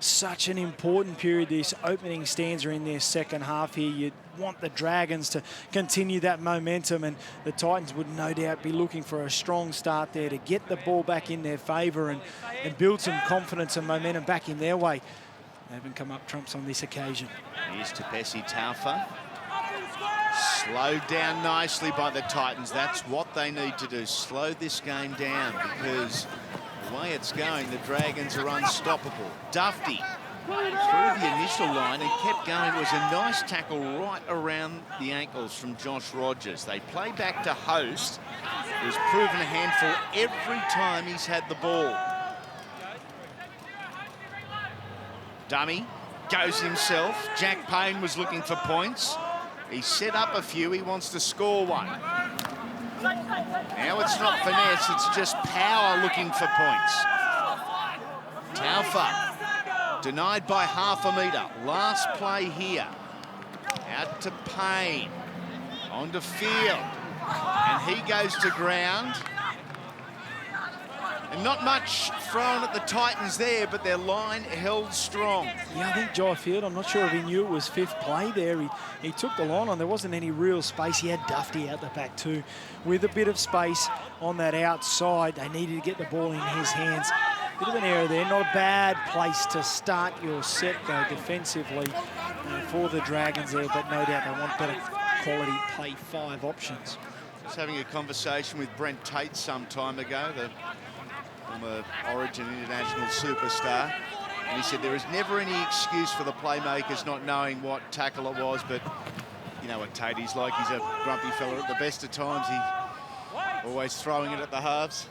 A: Such an important period, this opening stanza in their second half here. You'd want the Dragons to continue that momentum, and the Titans would no doubt be looking for a strong start there to get the ball back in their favour and build some confidence and momentum back in their way. They haven't come up trumps on this occasion.
B: Here's Tepesi Taufa. Slowed down nicely by the Titans. That's what they need to do. Slow this game down, because the way it's going, the Dragons are unstoppable. Duffy through the initial line and kept going. It was a nice tackle right around the ankles from Josh Rogers. They play back to host, who's proven a handful every time he's had the ball. Dummy goes himself. Jack Payne was looking for points. He set up a few, he wants to score one. Now it's not finesse, it's just power looking for points. Taufa, denied by half a metre. Last play here. Out to Payne, onto field, and he goes to ground. And not much thrown at the Titans there, but their line held strong.
A: Yeah, I think Jai Field, I'm not sure if he knew it was fifth play there. He took the line on. There wasn't any real space. He had Duffy out the back too. With a bit of space on that outside, they needed to get the ball in his hands. Bit of an error there. Not a bad place to start your set, though, defensively for the Dragons there, but no doubt they want better quality play 5 options.
B: Just having a conversation with Brent Tate some time ago, the former Origin International superstar, and he said there is never any excuse for the playmakers not knowing what tackle it was, but you know what Tate is like. He's a grumpy fella at the best of times. He always throwing it at the halves.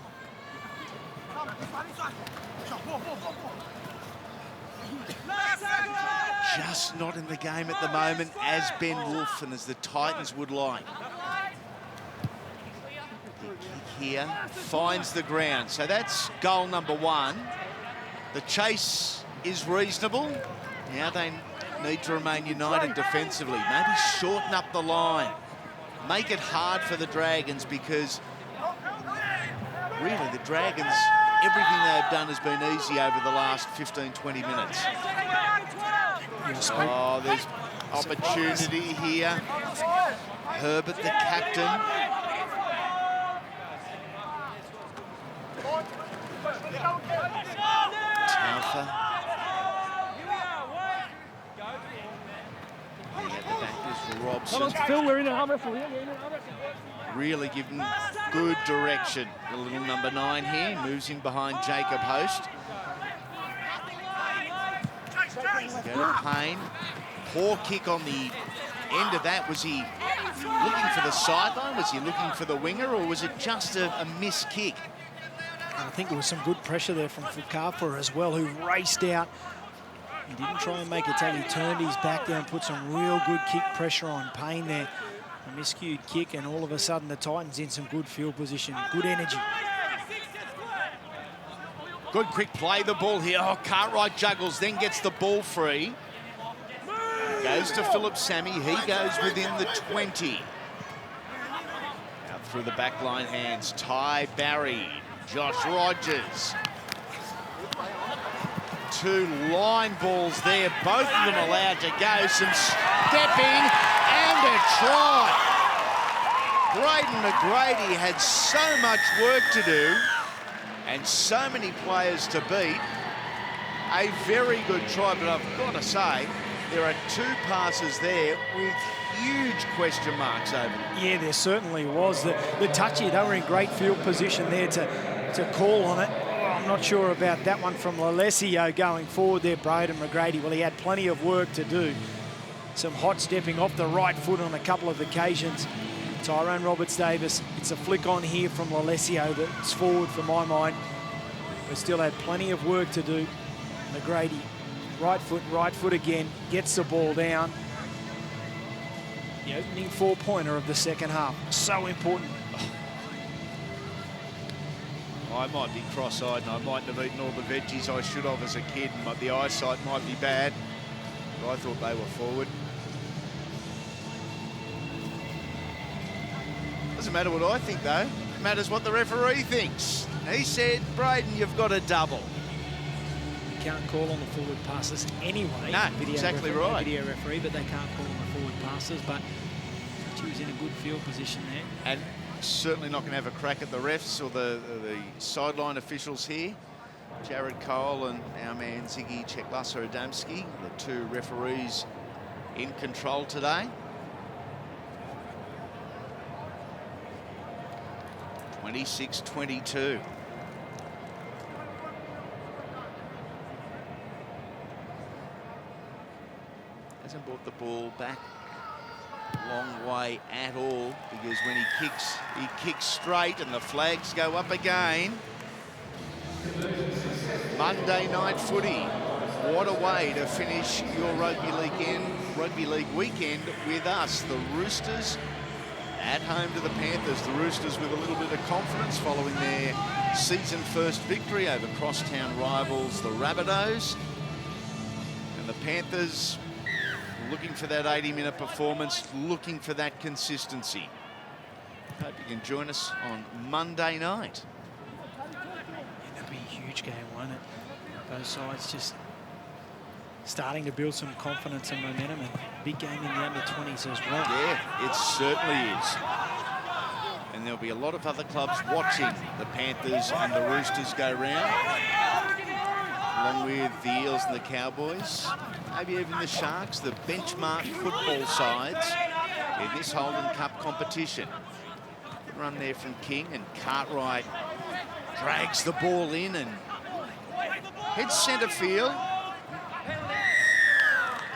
B: Just not in the game at the moment as Ben Wolf and as the Titans would like. Here finds the ground, so that's goal number 1. The chase is reasonable. Now they need to remain united defensively. Maybe shorten up the line. Make it hard for the Dragons, because really the Dragons, everything they've done has been easy over the last 15, 20 minutes. Oh, there's opportunity here. Herbert, the captain. Taufa. At the back is Robson.
C: Phil, we're in an arm wrestle.
B: Really giving good direction. The little number 9 here moves in behind Jacob Host. Go to Payne. Poor kick on the end of that. Was he looking for the sideline? Was he looking for the winger, or was it just a missed kick?
A: I think there was some good pressure there from Fukafa as well, who raced out. He didn't try and make a tag. He turned his back there and put some real good kick pressure on Payne there. A miscued kick, and all of a sudden the Titans in some good field position, good energy.
B: Good quick play, the ball here. Oh, Cartwright juggles, then gets the ball free. Goes to Philip Sammy. He goes within the 20. Out through the back line hands. Ty Barry, Josh Rogers. 2 line balls there, both of them allowed to go. Some stepping and a try. Braden McGrady had so much work to do and so many players to beat. A very good try, but I've got to say, there are 2 passes there with huge question marks over them.
A: Yeah, there certainly was. The touch here, they were in great field position there to call on it. I'm not sure about that one from Lalesio going forward there, Braden McGrady. Well, he had plenty of work to do. Some hot stepping off the right foot on a couple of occasions. Tyrone Roberts-Davis, it's a flick on here from Lalesio that's forward for my mind. We still had plenty of work to do. McGrady, right foot again, gets the ball down. The opening 4-pointer of the second half, so important.
B: I might be cross-eyed and I mightn't have eaten all the veggies I should have as a kid, and the eyesight might be bad, but I thought they were forward. Doesn't matter what I think, though. It matters what the referee thinks. He said, Braden, you've got a double.
A: You can't call on the forward passes anyway.
B: No, exactly right.
A: Video referee, but they can't call on the forward passes. But she was in a good field position there.
B: And certainly not going to have a crack at the refs or the sideline officials here. Jared Cole and our man Ziggy Cheklasser-Adamski, the 2 referees in control today. 26-22. Hasn't brought the ball back long way at all, because when he kicks straight and the flags go up again. Monday night footy. What a way to finish your rugby league weekend with us. The Roosters at home to the Panthers. The Roosters with a little bit of confidence following their season first victory over crosstown rivals, the Rabbitohs. And the Panthers looking for that 80-minute performance, looking for that consistency. Hope you can join us on Monday night.
A: That'll be a huge game, won't it? Both sides just starting to build some confidence and momentum, and big game in the under-20s as well.
B: Yeah, it certainly is. And there'll be a lot of other clubs watching the Panthers and the Roosters go round, along with the Eels and the Cowboys, maybe even the Sharks, the benchmark football sides in this Holden Cup competition. Good run there from King, and Cartwright drags the ball in and heads centre field.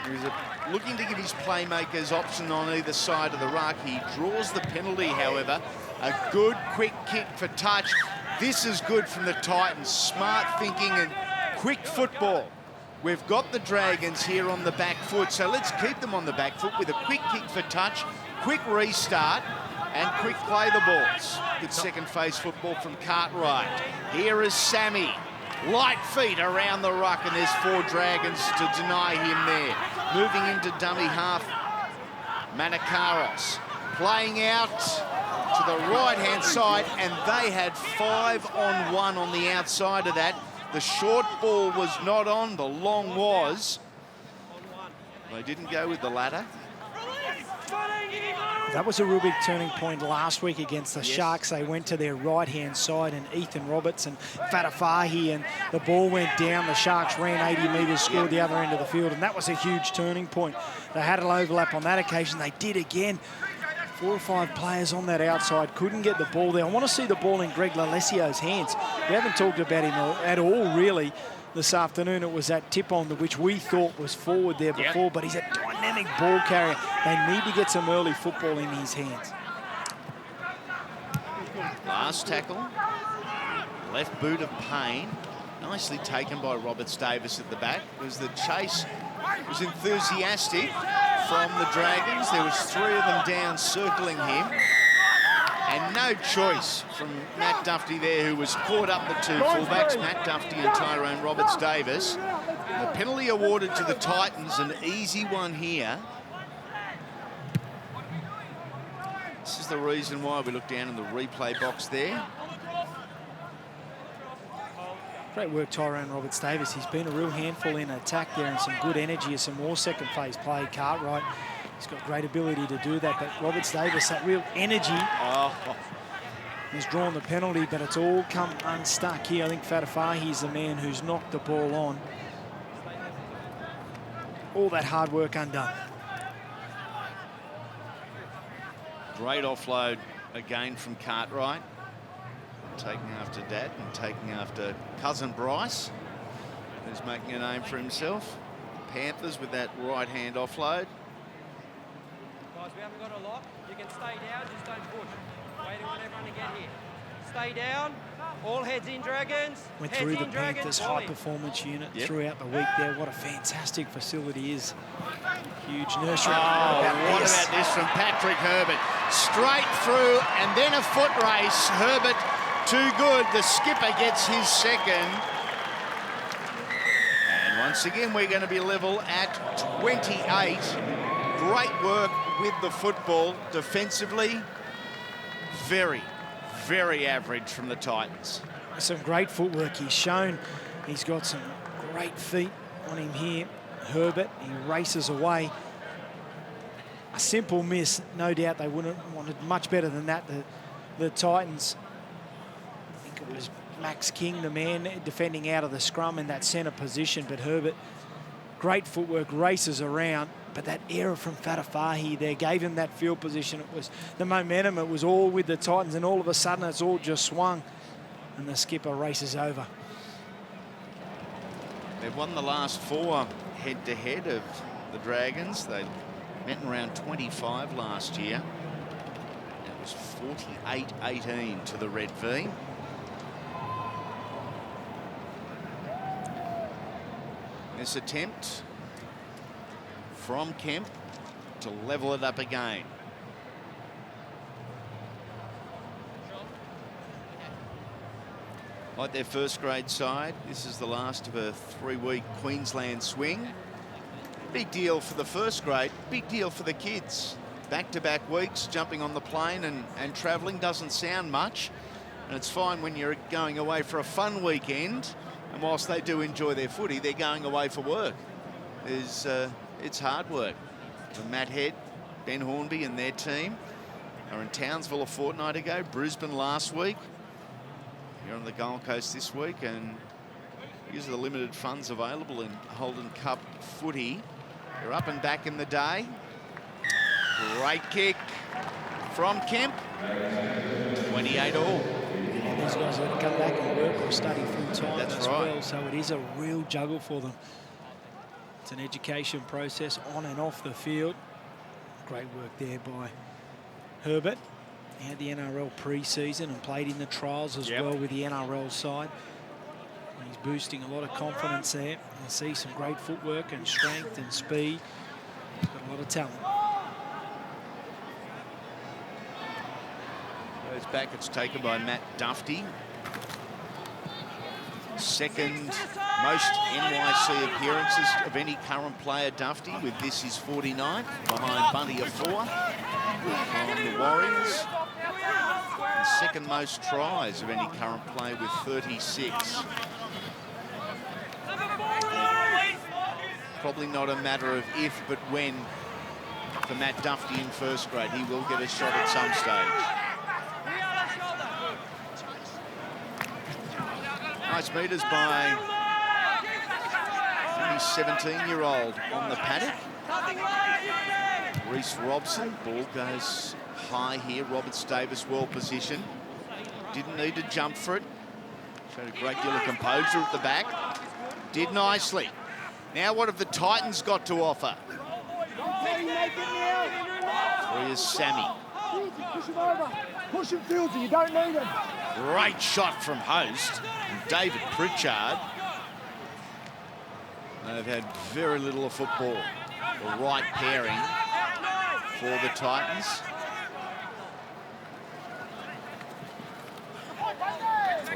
B: He's looking to give his playmakers option on either side of the ruck. He draws the penalty, however. A good quick kick for touch. This is good from the Titans. Smart thinking and quick football. We've got the Dragons here on the back foot, so let's keep them on the back foot with a quick kick for touch, quick restart, and quick play the balls. Good second phase football from Cartwright. Here is Sammy. Light feet around the ruck, and there's 4 Dragons to deny him there. Moving into dummy half, Manakaros playing out to the right-hand side, and they had 5-on-1 on the outside of that. The short ball was not on, the long was. They didn't go with the ladder.
A: That was a real big turning point last week against the Sharks. They went to their right-hand side, and Ethan Roberts and Fatafahi, and the ball went down. The Sharks ran 80 metres, scored the other end of the field, and that was a huge turning point. They had an overlap on that occasion. They did again. 4 or 5 players on that outside, couldn't get the ball there. I want to see the ball in Greg Lalessio's hands. We haven't talked about him at all, really, this afternoon. It was that tip-on which we thought was forward there before, but he's a dynamic ball carrier. They need to get some early football in his hands.
B: Last tackle, left boot of Payne. Nicely taken by Roberts Davis at the back. The chase was enthusiastic from the Dragons. There was 3 of them down circling him. And no choice from Matt Duffy there, who was caught up the 2 fullbacks, Matt Duffy and Tyrone Roberts-Davis. The penalty awarded to the Titans, an easy one here. This is the reason why we look down in the replay box there.
A: Great work, Tyrone Roberts-Davis. He's been a real handful in attack there, and some good energy and some more second phase play. Cartwright, he's got great ability to do that, but Roberts-Davis, that real energy, has drawn the penalty, but it's all come unstuck here. I think Fatafahi's the man who's knocked the ball on. All that hard work undone.
B: Great offload again from Cartwright. Taking after Dad and taking after cousin Bryce, who's making a name for himself. Panthers with that right-hand offload.
C: Guys, we haven't got a lot. You can stay down, just don't push. Waiting on everyone to get here. Stay down. All heads in, Dragons.
A: Went
C: heads
A: through the
C: in, Dragons.
A: Panthers high-performance unit throughout the week there. What a fantastic facility is. Huge nursery.
B: What about this from Patrick Herbert? Straight through, and then a foot race. Herbert, too good. The skipper gets his second. And once again, we're going to be level at 28. Great work with the football. Defensively, very, very average from the Titans.
A: Some great footwork he's shown. He's got some great feet on him here. Herbert, he races away. A simple miss. No doubt they wouldn't have wanted much better than that. The Titans, I think it was Max King, the man defending out of the scrum in that centre position, but Herbert, great footwork, races around. But that error from Fatafahi there gave him that field position. It was the momentum, it was all with the Titans, and all of a sudden it's all just swung, and the skipper races over.
B: They've won the last 4 head-to-head of the Dragons. They met in round 25 last year. It was 48-18 to the Red V. This attempt from Kemp to level it up again. Like their first grade side, this is the last of a 3-week Queensland swing. Big deal for the first grade, big deal for the kids. Back-to-back weeks, jumping on the plane and travelling doesn't sound much. And it's fine when you're going away for a fun weekend. And whilst they do enjoy their footy, they're going away for work. It's hard work. For Matt Head, Ben Hornby and their team are in Townsville a fortnight ago, Brisbane last week. You're on the Gold Coast this week, and use the limited funds available in Holden Cup footy. You're up and back in the day. Great kick from Kemp. 28 all.
A: These guys are going to come back and work or study full-time as
B: right.
A: well, so it is a real juggle for them. It's an education process on and off the field. Great work there by Herbert. He had the NRL pre-season and played in the trials as well with the NRL side. And he's boosting a lot of confidence there. You see some great footwork and strength and speed. He's got a lot of talent.
B: Goes back, it's taken by Matt Duffy. Second most NYC appearances of any current player, Dufty, with this his 49th, behind Bunty of 4 from the Warriors. And second most tries of any current player with 36. Probably not a matter of if, but when for Matt Dufty in first grade. He will get a shot at some stage. Nice metres by the 17-year-old on the paddock. Reece Robson, ball goes high here. Robert Davis well positioned. Didn't need to jump for it. Showed a great deal of composure at the back. Did nicely. Now what have the Titans got to offer? Here's Sammy.
D: Push him over. Push him, Fieldsy. You don't need him.
B: Great shot from host David Pritchard. They've had very little of football. The right pairing for the Titans.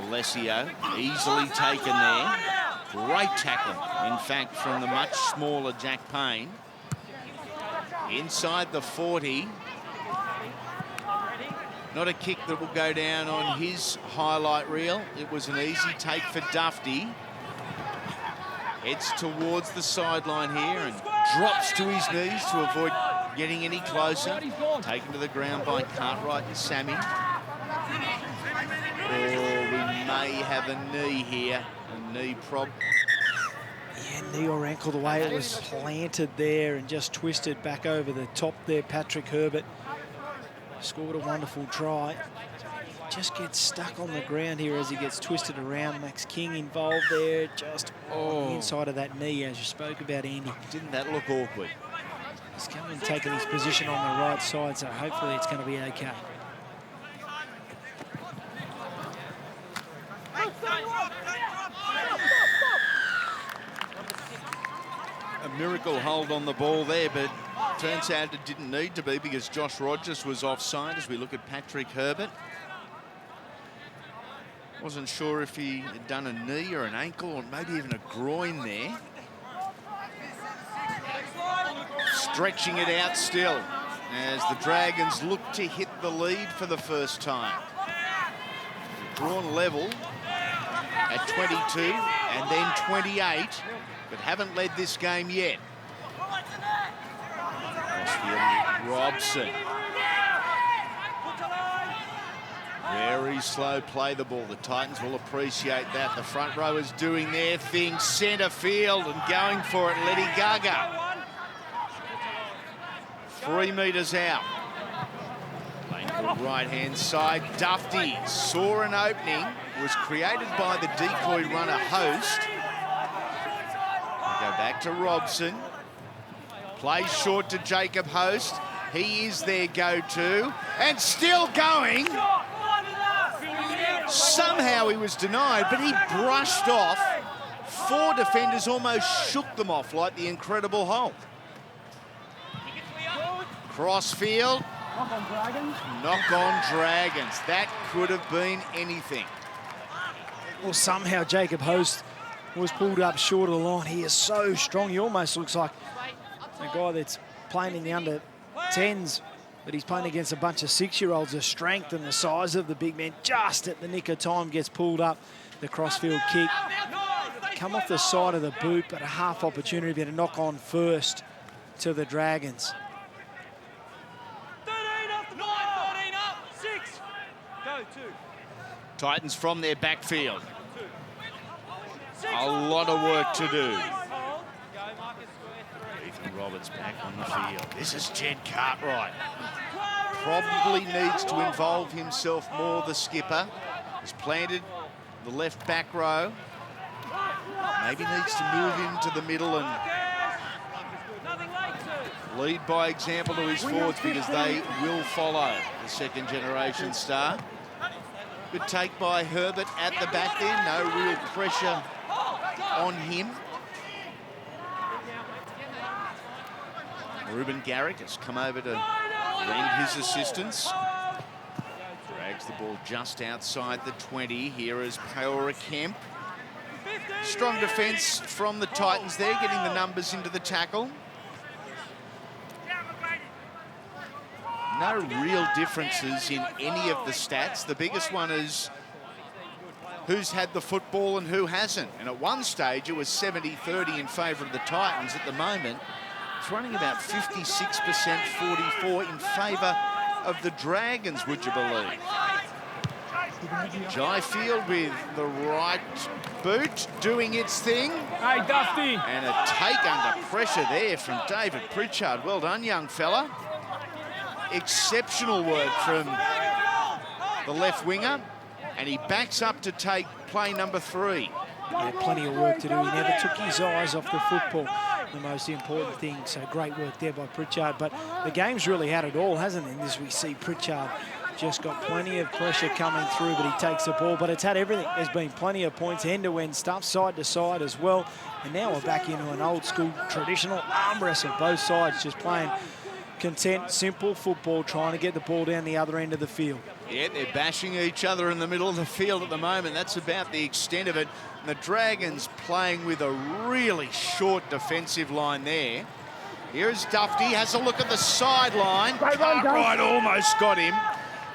B: Alessio easily taken there. Great tackle, in fact, from the much smaller Jack Payne. Inside the 40. Not a kick that will go down on his highlight reel. It was an easy take for Dufty. Heads towards the sideline here and drops to his knees to avoid getting any closer. Taken to the ground by Cartwright and Sammy. Oh, we may have a knee here. A knee prob.
A: Yeah, knee or ankle, the way it was planted there and just twisted back over the top there. Patrick Herbert scored a wonderful try. Just gets stuck on the ground here as he gets twisted around. Max King involved there, just on the inside of that knee, as you spoke about, Andy.
B: Didn't that look awkward?
A: He's coming and taking his position on the right side, so hopefully it's going to be okay.
B: A miracle hold on the ball there, but turns out it didn't need to be because Josh Rogers was offside as we look at Patrick Herbert. Wasn't sure if he had done a knee or an ankle or maybe even a groin there. Stretching it out still as the Dragons look to hit the lead for the first time. Drawn level at 22 and then 28, but haven't led this game yet. Robson. Very slow play the ball. The Titans will appreciate that. The front row is doing their thing. Centre field and going for it. Letty Gaga. 3 metres out. Playing to the right-hand side. Dufty saw an opening. Was created by the decoy runner Host. Go back to Robson. Plays short to Jacob Host. He is their go-to. And still going. Somehow he was denied, but he brushed off. 4 defenders, almost shook them off like the Incredible Hulk. Crossfield.
D: Knock on Dragons.
B: Knock on Dragons. That could have been anything.
A: Well, somehow Jacob Host was pulled up short of the line. He is so strong. He almost looks like a guy that's playing in the under-10s, but he's playing against a bunch of 6-year-olds. The strength and the size of the big man, just at the nick of time, gets pulled up. The crossfield kick. Come off the side of the boot, but a half opportunity to knock on first to the Dragons.
C: 13 up, 9, 14 up, 6. Go, 2.
B: Titans from their backfield. A lot of work to do. Ethan Roberts back on the field. This is Jed Cartwright. Probably needs to involve himself more, the skipper. Has planted the left back row. Maybe needs to move into the middle and lead by example to his forwards because they will follow the second generation star. Good take by Herbert at the back there. No real pressure on him. Ruben Garrick has come over to lend his assistance. Drags the ball just outside the 20. Here is Paora Kemp. Strong defence from the Titans there, getting the numbers into the tackle. No real differences in any of the stats. The biggest one is who's had the football and who hasn't. And at one stage, it was 70-30 in favour of the Titans. At the moment, it's running about 56%, 44 in favour of the Dragons, would you believe? Jai Field with the right boot doing its thing.
D: Hey, Dusty.
B: And a take under pressure there from David Pritchard. Well done, young fella. Exceptional work from the left winger. And he backs up to take play number 3.
A: Yeah, plenty of work to do. He never took his eyes off the football. The most important thing. So great work there by Pritchard. But the game's really had it all, hasn't it? And as we see, Pritchard just got plenty of pressure coming through, but he takes the ball. But it's had everything. There's been plenty of points, end-to-end stuff, side to side as well. And now we're back into an old school traditional arm wrestle. Both sides just playing content, simple football, trying to get the ball down the other end of the field.
B: Yeah, they're bashing each other in the middle of the field at the moment. That's about the extent of it. And the Dragons playing with a really short defensive line there. Here's Dufty, has a look at the sideline. Cartwright almost got him.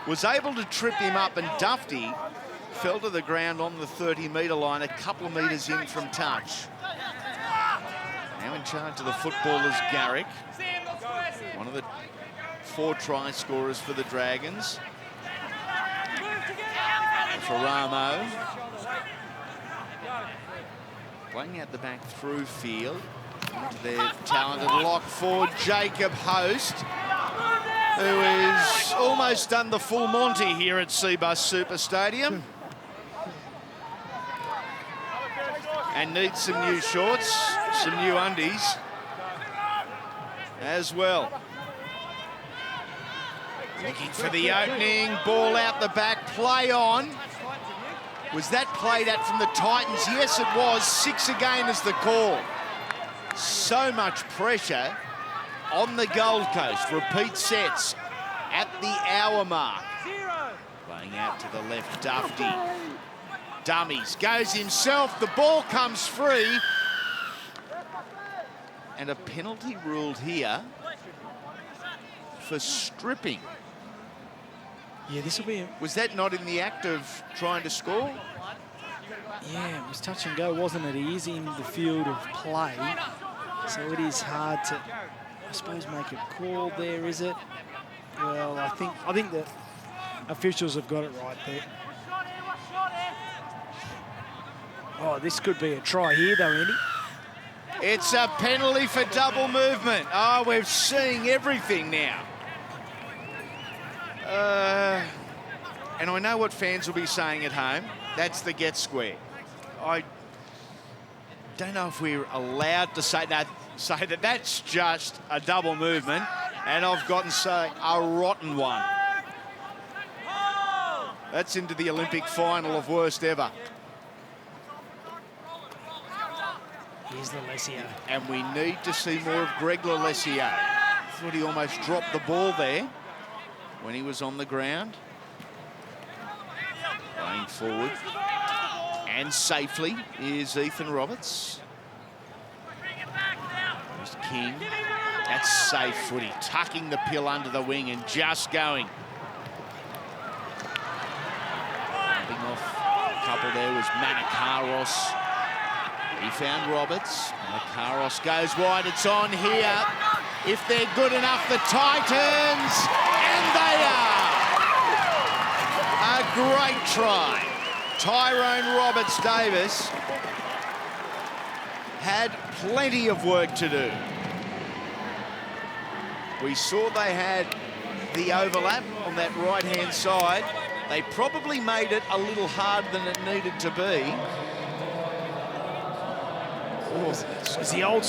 B: Was able to trip him up, and Dufty fell to the ground on the 30-metre line, a couple of metres in from touch. Now in charge of the football is Garrick, one of the 4 try scorers for the Dragons. For Ramo. Playing out the back through field. Into their talented lock for Jacob Host, who has almost done the full Monty here at Cbus Super Stadium. And needs some new shorts, some new undies as well. Looking for the opening, ball out the back, play on. Was that played at from the Titans? Yes, it was. 6 again is the call. So much pressure on the Gold Coast. Repeat sets at the hour mark. Playing out to the left, Dufty. Dummies, goes himself, the ball comes free. And a penalty ruled here for stripping.
A: Yeah, this will be...
B: Was that not in the act of trying to score?
A: Yeah, it was touch and go, wasn't it? He is in the field of play, so it is hard to, I suppose, make a call there, is it? Well, I think the officials have got it right there. Oh, this could be a try here, though, Andy.
B: It's a penalty for double movement. Oh, we're seeing everything now. And I know what fans will be saying at home. That's the get square. I don't know if we're allowed to say that that's just a double movement, and I've gotten say a rotten one. That's into the Olympic final of worst ever.
A: Here's Lalesio.
B: And we need to see more of Greg Lalesio. Thought he almost dropped the ball there when he was on the ground. Playing forward. And safely is Ethan Roberts. There's King. That's safe footy. Tucking the pill under the wing and just going. Jumping off a couple there was Manakaros. He found Roberts. Manakaros goes wide. It's on here. If they're good enough, the Titans. And they are. A great try. Tyrone Roberts-Davis had plenty of work to do. We saw they had the overlap on that right-hand side. They probably made it a little harder than it needed to be.
A: It's the old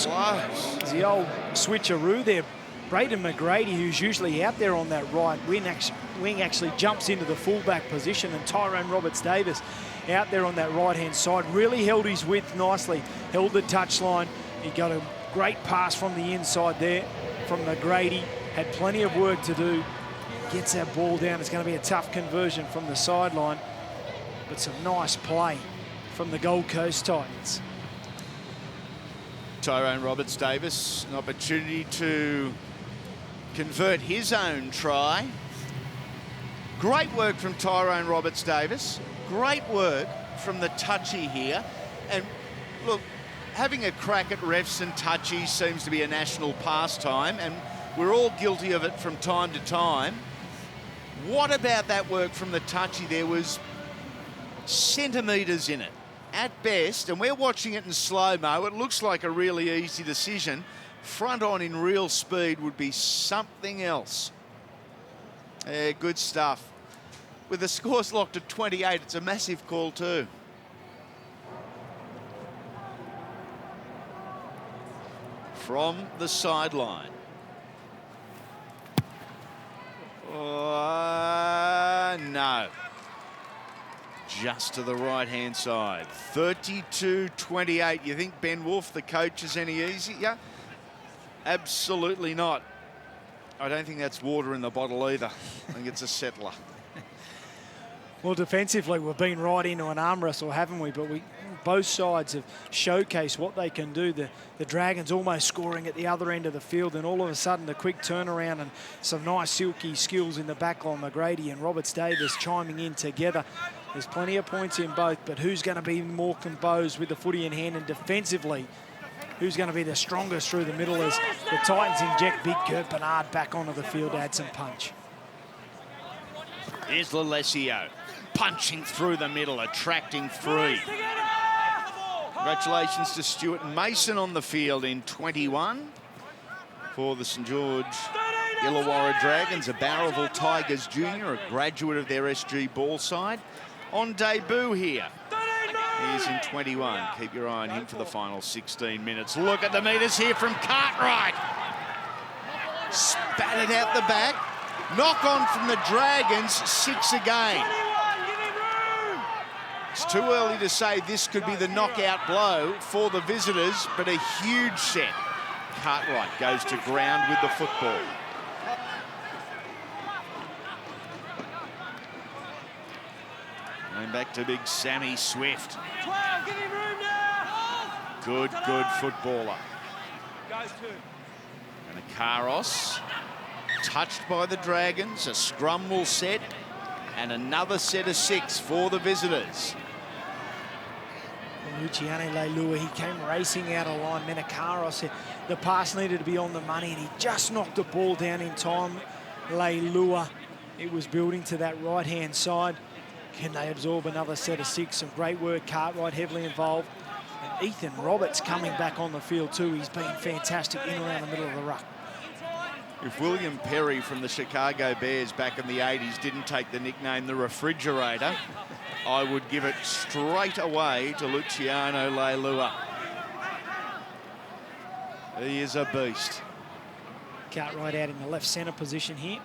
A: switcheroo there. Braden McGrady, who's usually out there on that right wing, actually jumps into the fullback position, and Tyrone Roberts-Davis out there on that right-hand side really held his width nicely, held the touchline. He got a great pass from the inside there from McGrady, had plenty of work to do. Gets that ball down. It's going to be a tough conversion from the sideline, but some nice play from the Gold Coast Titans.
B: Tyrone Roberts-Davis, an opportunity to convert his own try. Great work from Tyrone Roberts-Davis. Great work from the touchy here. And look, having a crack at refs and touchies seems to be a national pastime, and we're all guilty of it from time to time. What about that work from the touchy? There was centimetres in it at best, and we're watching it in slow-mo. It looks like a really easy decision. Front on in real speed would be something else. Yeah, good stuff. With the scores locked at 28, it's a massive call too. From the sideline. No. Just to the right-hand side. 32-28. You think Ben Wolf, the coach, is any easier? Absolutely not. I don't think that's water in the bottle either. I think it's a settler.
A: Well, defensively, we've been right into an arm wrestle, haven't we? But both sides have showcased what they can do. The Dragons almost scoring at the other end of the field, and all of a sudden the quick turnaround and some nice silky skills in the back line. McGrady and Roberts-Davis chiming in together. There's plenty of points in both, but who's going to be more composed with the footy in hand, and defensively, who's going to be the strongest through the middle as the Titans inject big Kurt Bernard back onto the field to add some punch.
B: Here's Lalesio punching through the middle, attracting three. Congratulations to Stuart Mason on the field in 21 for the St George Illawarra Dragons, a Barrowville Tigers junior, a graduate of their SG ball side, on debut here. He's in 21. Keep your eye on him for the final 16 minutes. Look at the metres here from Cartwright. Spattered out the back. Knock on from the Dragons, 6 again. It's too early to say this could be the knockout blow for the visitors, but a huge set. Cartwright goes to ground with the football. Going back to big Sammy Swift.
C: 12, give him room now.
B: Good footballer.
C: Goes to.
B: And a Karos touched by the Dragons. A scrum will set, and another set of 6 for the visitors.
A: Luciano Leilua, he came racing out of line. Menakaros, the pass needed to be on the money, and he just knocked the ball down in time. Leilua, it was building to that right-hand side. Can they absorb another set of 6? Some great work. Cartwright heavily involved. And Ethan Roberts coming back on the field too. He's been fantastic in around the middle of the ruck.
B: If William Perry from the Chicago Bears back in the 80s didn't take the nickname the Refrigerator, I would give it straight away to Luciano Leilua. He is a beast.
A: Cartwright out in the left centre position here.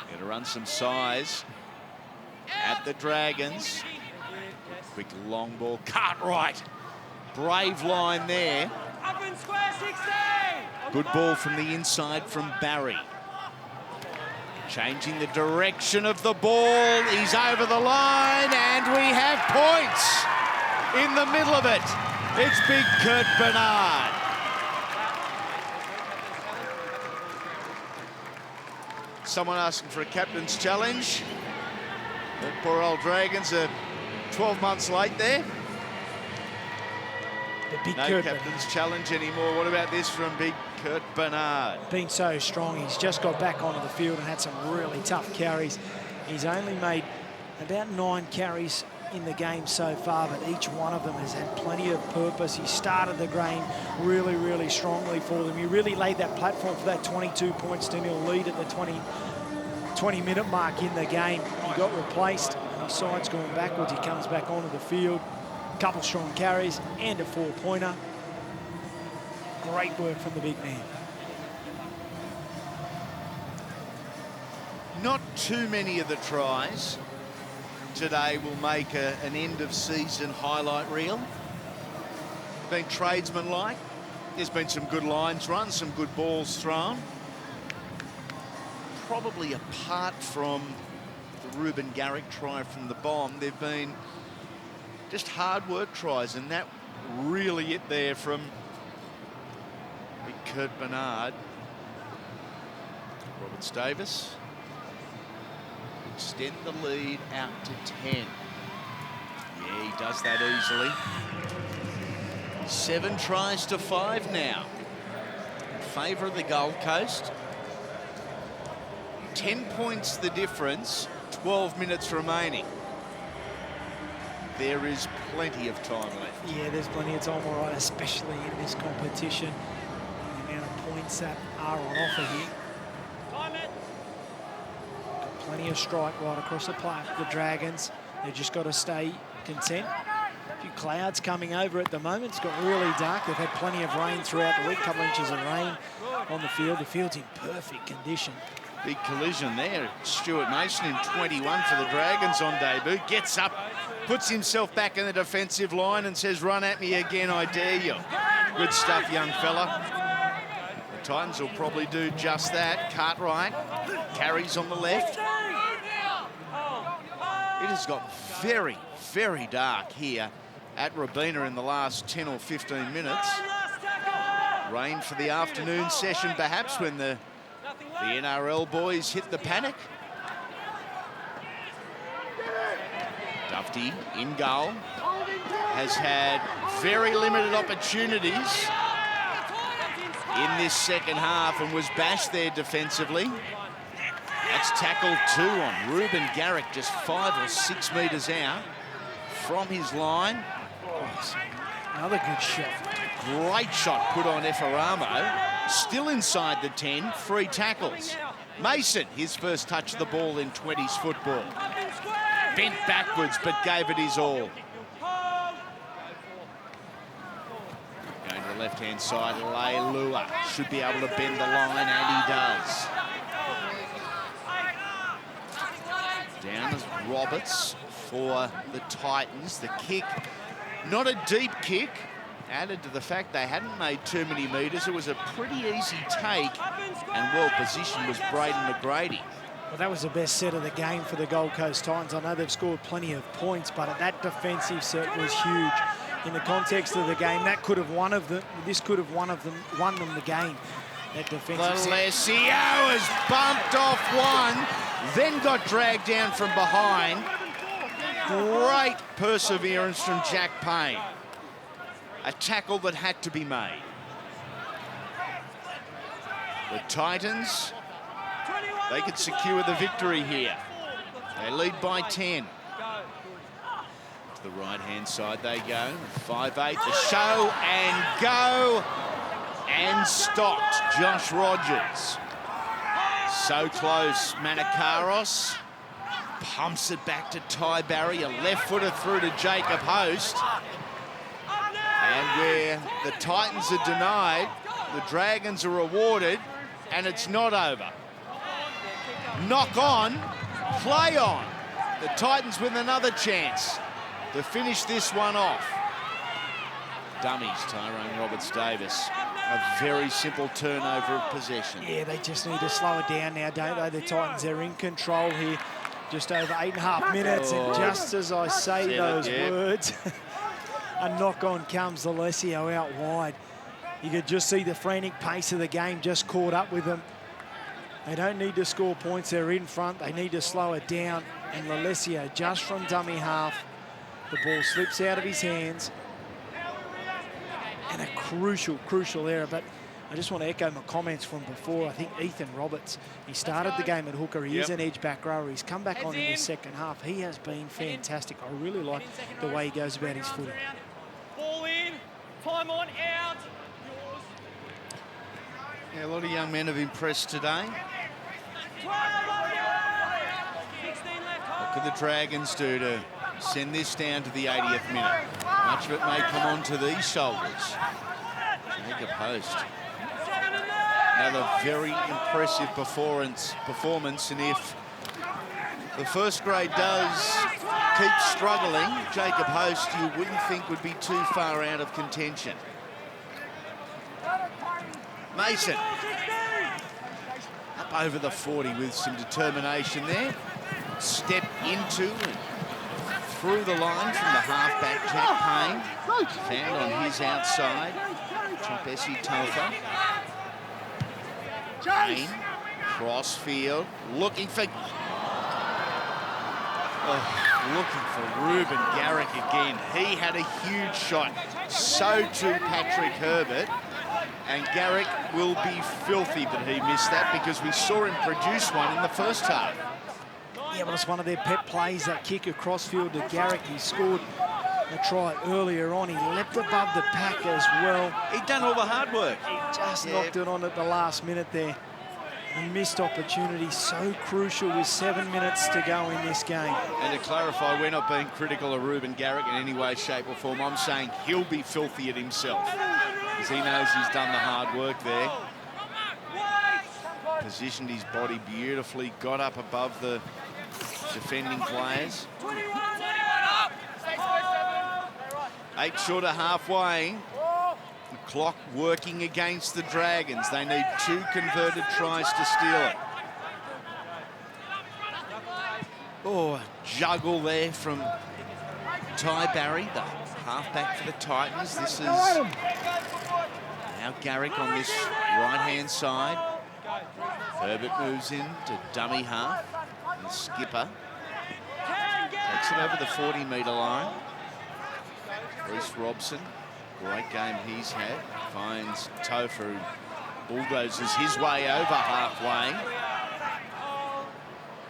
B: Going to run some size at the Dragons. Quick long ball. Cartwright. Brave line there.
C: Up in square 16.
B: Good ball from the inside from Barry. Changing the direction of the ball. He's over the line, and we have points in the middle of it. It's big Kurt Bernard. Someone asking for a captain's challenge. The poor old Dragons are 12 months late there.
A: The big
B: No
A: Kurt
B: captain's challenge anymore. What about this from big Kurt Bernard?
A: Been so strong. He's just got back onto the field and had some really tough carries. He's only made about 9 carries in the game so far, but each one of them has had plenty of purpose. He started the game really, really strongly for them. He really laid that platform for that 22 points to nil lead at the 20-minute mark in the game. He got replaced, and his side's gone backwards. He comes back onto the field. Couple strong carries and a 4-pointer. Great work from the big man.
B: Not too many of the tries today will make an end-of-season highlight reel. Been tradesman-like. There's been some good lines run, some good balls thrown. Probably apart from the Ruben Garrick try from the bomb, they've been just hard work tries, and that really it there from big Kurt Bernard. Roberts Davis. Extend the lead out to 10. Yeah, he does that easily. 7 tries to 5 now. In favour of the Gold Coast. 10 points the difference, 12 minutes remaining. There is plenty of time left.
A: Yeah, there's plenty of time, all right, especially in this competition. The amount of points that are on offer here. Got plenty of strike right across the park. The Dragons, they've just got to stay content. A few clouds coming over at the moment. It's got really dark. They've had plenty of rain throughout the week, a couple inches of rain on the field. The field's in perfect condition.
B: Big collision there. Stuart Mason in 21 for the Dragons on debut. Gets up, puts himself back in the defensive line and says, run at me again, I dare you. Good stuff, young fella. The Titans will probably do just that. Cartwright carries on the left. It has got very, very dark here at Robina in the last 10 or 15 minutes. Rain for the afternoon session, perhaps, when the NRL boys hit the panic. Dufty in goal. Has had very limited opportunities in this second half and was bashed there defensively. That's tackle 2 on Ruben Garrick, just 5 or 6 metres out from his line.
A: Another good shot.
B: Great shot put on Effaramo. Still inside the 10, 3 tackles. Mason, his first touch of the ball in 20s football. Bent backwards, but gave it his all. Going to the left-hand side, Leilua should be able to bend the line, and he does. Down as Roberts for the Titans. The kick, not a deep kick. Added to the fact they hadn't made too many metres. It was a pretty easy take, and well positioned was Braden McGrady.
A: Well, that was the best set of the game for the Gold Coast Titans. I know they've scored plenty of points, but that defensive set was huge. In the context of the game, that could have won them the game. That defensive set.
B: Alessio has bumped off one, then got dragged down from behind. Great perseverance from Jack Payne. A tackle that had to be made. The Titans, they could secure the victory here. They lead by 10. To the right-hand side they go. 5-8, the show and go. And stopped Josh Rogers. So close, Manakaros. Pumps it back to Ty Barry, a left-footer through to Jacob Host. And where the Titans are denied, the Dragons are rewarded, and it's not over. Knock on, play on. The Titans with another chance to finish this one off. Dummies, Tyrone Roberts-Davis. A very simple turnover of possession.
A: Yeah, they just need to slow it down now, don't they? The Titans are in control here. Just over 8.5 minutes, and just as I say those words, a knock-on comes Alessio out wide. You could just see the frantic pace of the game just caught up with them. They don't need to score points, they're in front. They need to slow it down. And Alessio, just from dummy half, the ball slips out of his hands. And a crucial error. But I just want to echo my comments from before. I think Ethan Roberts, he started the game at hooker. He is an edge back rower. He's come back on in the second half. He has been fantastic. I really like the way he goes about his footing.
C: Ball in, time on, out.
B: Yeah, a lot of young men have impressed today. What could the Dragons do to send this down to the 80th minute? Much of it may come onto these shoulders. Jacob Host. Another very impressive performance, and if the first grade does keep struggling, Jacob Host, you wouldn't think would be too far out of contention. Mason. Up over the 40 with some determination there. Step into and through the line from the halfback, Jack Payne. Found on his outside, Chapesi Tofa. Payne, crossfield, looking for Ruben Garrick again. He had a huge shot. So too Patrick Herbert. And Garrick will be filthy that he missed that, because we saw him produce one in the first half.
A: Yeah, well, it's one of their pet plays, that kick across field to Garrick. He scored a try earlier on. He leapt above the pack as well.
B: He'd done all the hard work.
A: He just knocked it on at the last minute there. A missed opportunity, so crucial with 7 minutes to go in this game.
B: And to clarify, we're not being critical of Ruben Garrick in any way, shape or form. I'm saying he'll be filthy at himself, because he knows he's done the hard work there. Positioned his body beautifully, got up above the defending players. 8 short of halfway. The clock working against the Dragons. They need 2 converted tries to steal it. Oh, a juggle there from Ty Barry, the halfback for the Titans. This is now Garrick on this right-hand side. Herbert moves in to dummy half. The skipper takes it over the 40-metre line. Reece Robson, great game he's had. Finds Tofu, bulldozes his way over halfway.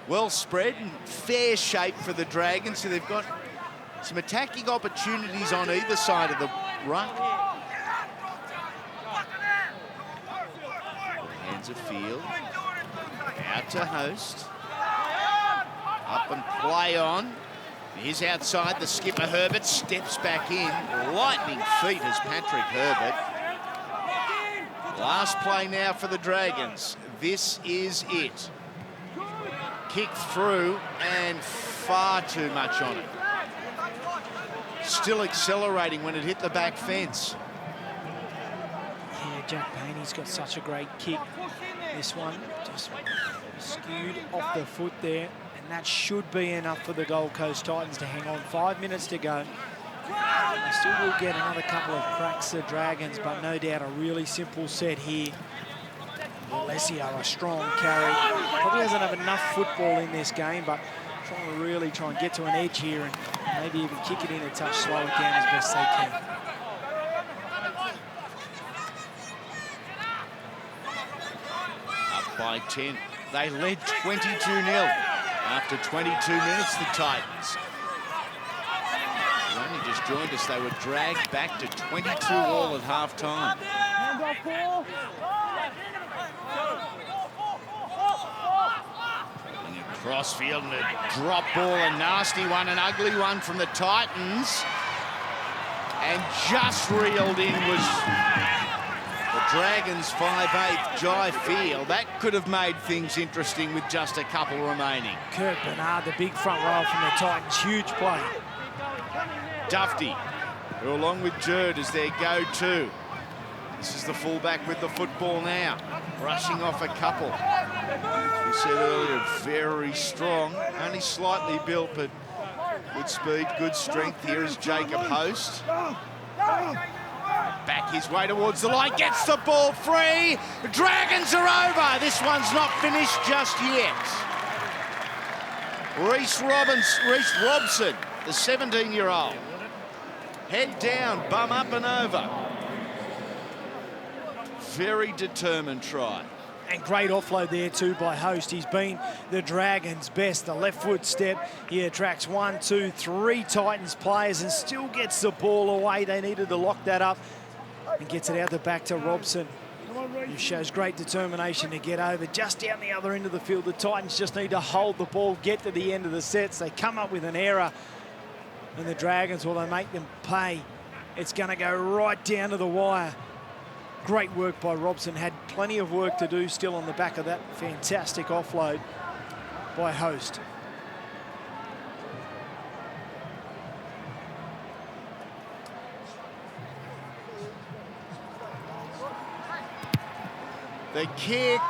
B: Well spread and fair shape for the Dragons, so they've got some attacking opportunities on either side of the ruck. Hands of field. Out to Host. Up and play on. He's outside. The skipper Herbert steps back in. Lightning feet as Patrick Herbert. Last play now for the Dragons. This is it. Kick through and far too much on it. Still accelerating when it hit the back fence.
A: Yeah, Jack Payne, he's got such a great kick. This one just skewed off the foot there, and that should be enough for the Gold Coast Titans to hang on. 5 minutes to go. They still will get another couple of cracks, the Dragons, but no doubt a really simple set here. Alessio, a strong carry. Probably doesn't have enough football in this game, but trying to really try and get to an edge here and maybe even kick it in a touch, slow it down as best they can.
B: Up by 10. They led 22-0 after 22 minutes, the Titans. You only just joined us. They were dragged back to 22 all at half-time. Crossfield and a drop ball, a nasty one, an ugly one from the Titans. And just reeled in was the Dragons' 5'8" Jai Field. That could have made things interesting with just a couple remaining.
A: Kurt Bernard, the big front row from the Titans, huge play.
B: Dufty, who along with Jerd is their go-to. This is the fullback with the football now, rushing off a couple. As we said earlier, very strong, only slightly built, but good speed, good strength. Here is Jacob Host. Back his way towards the line, gets the ball free. The Dragons are over. This one's not finished just yet. Reece Robson, the 17-year-old. Head down, bum up and over. Very determined try.
A: And great offload there too by Host. He's been the Dragons' best. The left foot step. He attracts 1, 2, 3 Titans players and still gets the ball away. They needed to lock that up and gets it out the back to Robson, who shows great determination to get over just down the other end of the field. The Titans just need to hold the ball, get to the end of the sets. They come up with an error, and the Dragons, well, they make them pay. It's going to go right down to the wire. Great work by Robson. Had plenty of work to do still on the back of that fantastic offload by Host.
B: The kick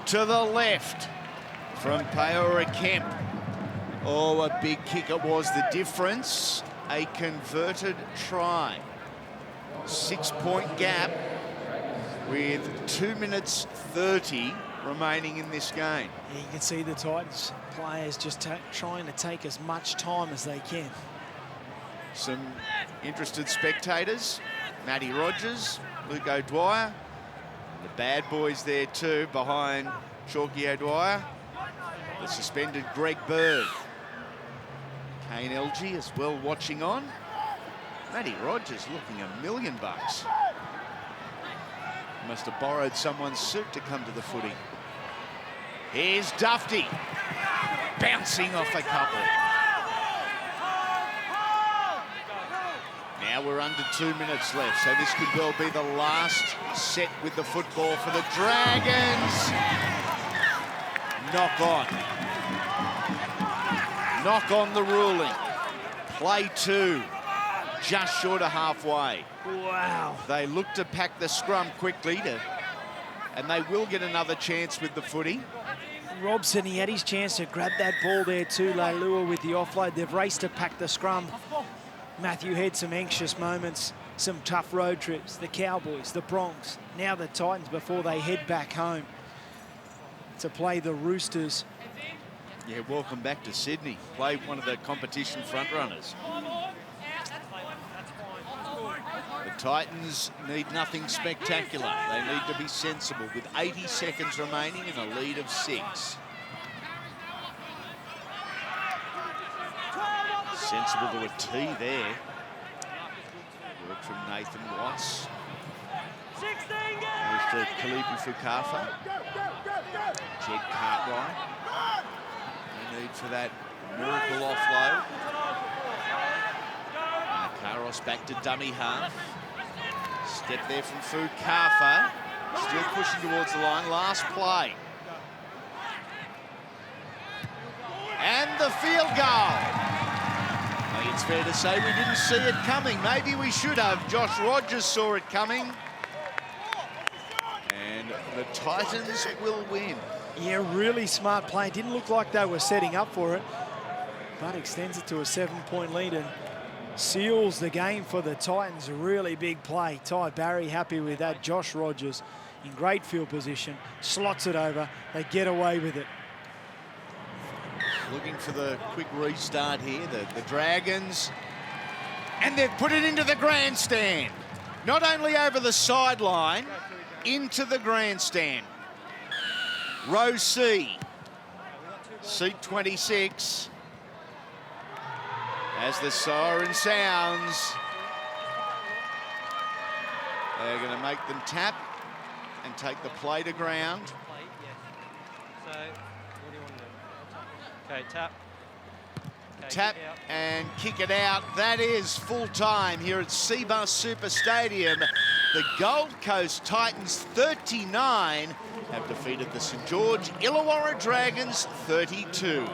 B: to the left from Peora Kemp. Oh, a big kick it was the difference. A converted try. 6-point gap with 2 minutes 30 remaining in this game.
A: Yeah, you can see the Titans players just trying to take as much time as they can.
B: Some interested spectators. Matty Rogers, Luke O'Dwyer. The bad boys there too behind Chalky O'Dwyer. The suspended Greg Bird. Kane LG as well watching on. Matty Rogers looking $1 million. Must have borrowed someone's suit to come to the footy. Here's Dufty, bouncing off a couple. Now we're under 2 minutes left, so this could well be the last set with the football for the Dragons. Knock on. Knock on the ruling. Play 2, just short of halfway.
A: Wow.
B: They look to pack the scrum quickly, and they will get another chance with the footy.
A: Robson, he had his chance to grab that ball there too, Leilua with the offload. They've raced to pack the scrum. Matthew had some anxious moments, some tough road trips. The Cowboys, the Bronx, now the Titans before they head back home to play the Roosters.
B: Yeah, welcome back to Sydney. Play one of the competition frontrunners. The Titans need nothing spectacular. They need to be sensible with 80 seconds remaining and a lead of 6. Sensible to a T there. Work from Nathan Watts. With the Kalibu Fukafa. Jed Cartwright. No need for that miracle offload. Karos back to dummy half. Step there from Fukafa. Still pushing towards the line. Last play. And the field goal. I think it's fair to say we didn't see it coming. Maybe we should have. Josh Rogers saw it coming. And the Titans will win.
A: Yeah, really smart play. Didn't look like they were setting up for it, but extends it to a 7-point lead and seals the game for the Titans. A really big play. Ty Barry happy with that. Josh Rogers in great field position. Slots it over. They get away with it.
B: Looking for the quick restart here, the Dragons. And they've put it into the grandstand. Not only over the sideline, into the grandstand. Row C, seat 26. As the siren sounds, they're going to make them tap and take the play to ground.
C: So, what do you want to do? Okay, tap. Okay,
B: Tap and kick it out. That is full time here at Cbus Super Stadium. The Gold Coast Titans 39 have defeated the St George Illawarra Dragons 32.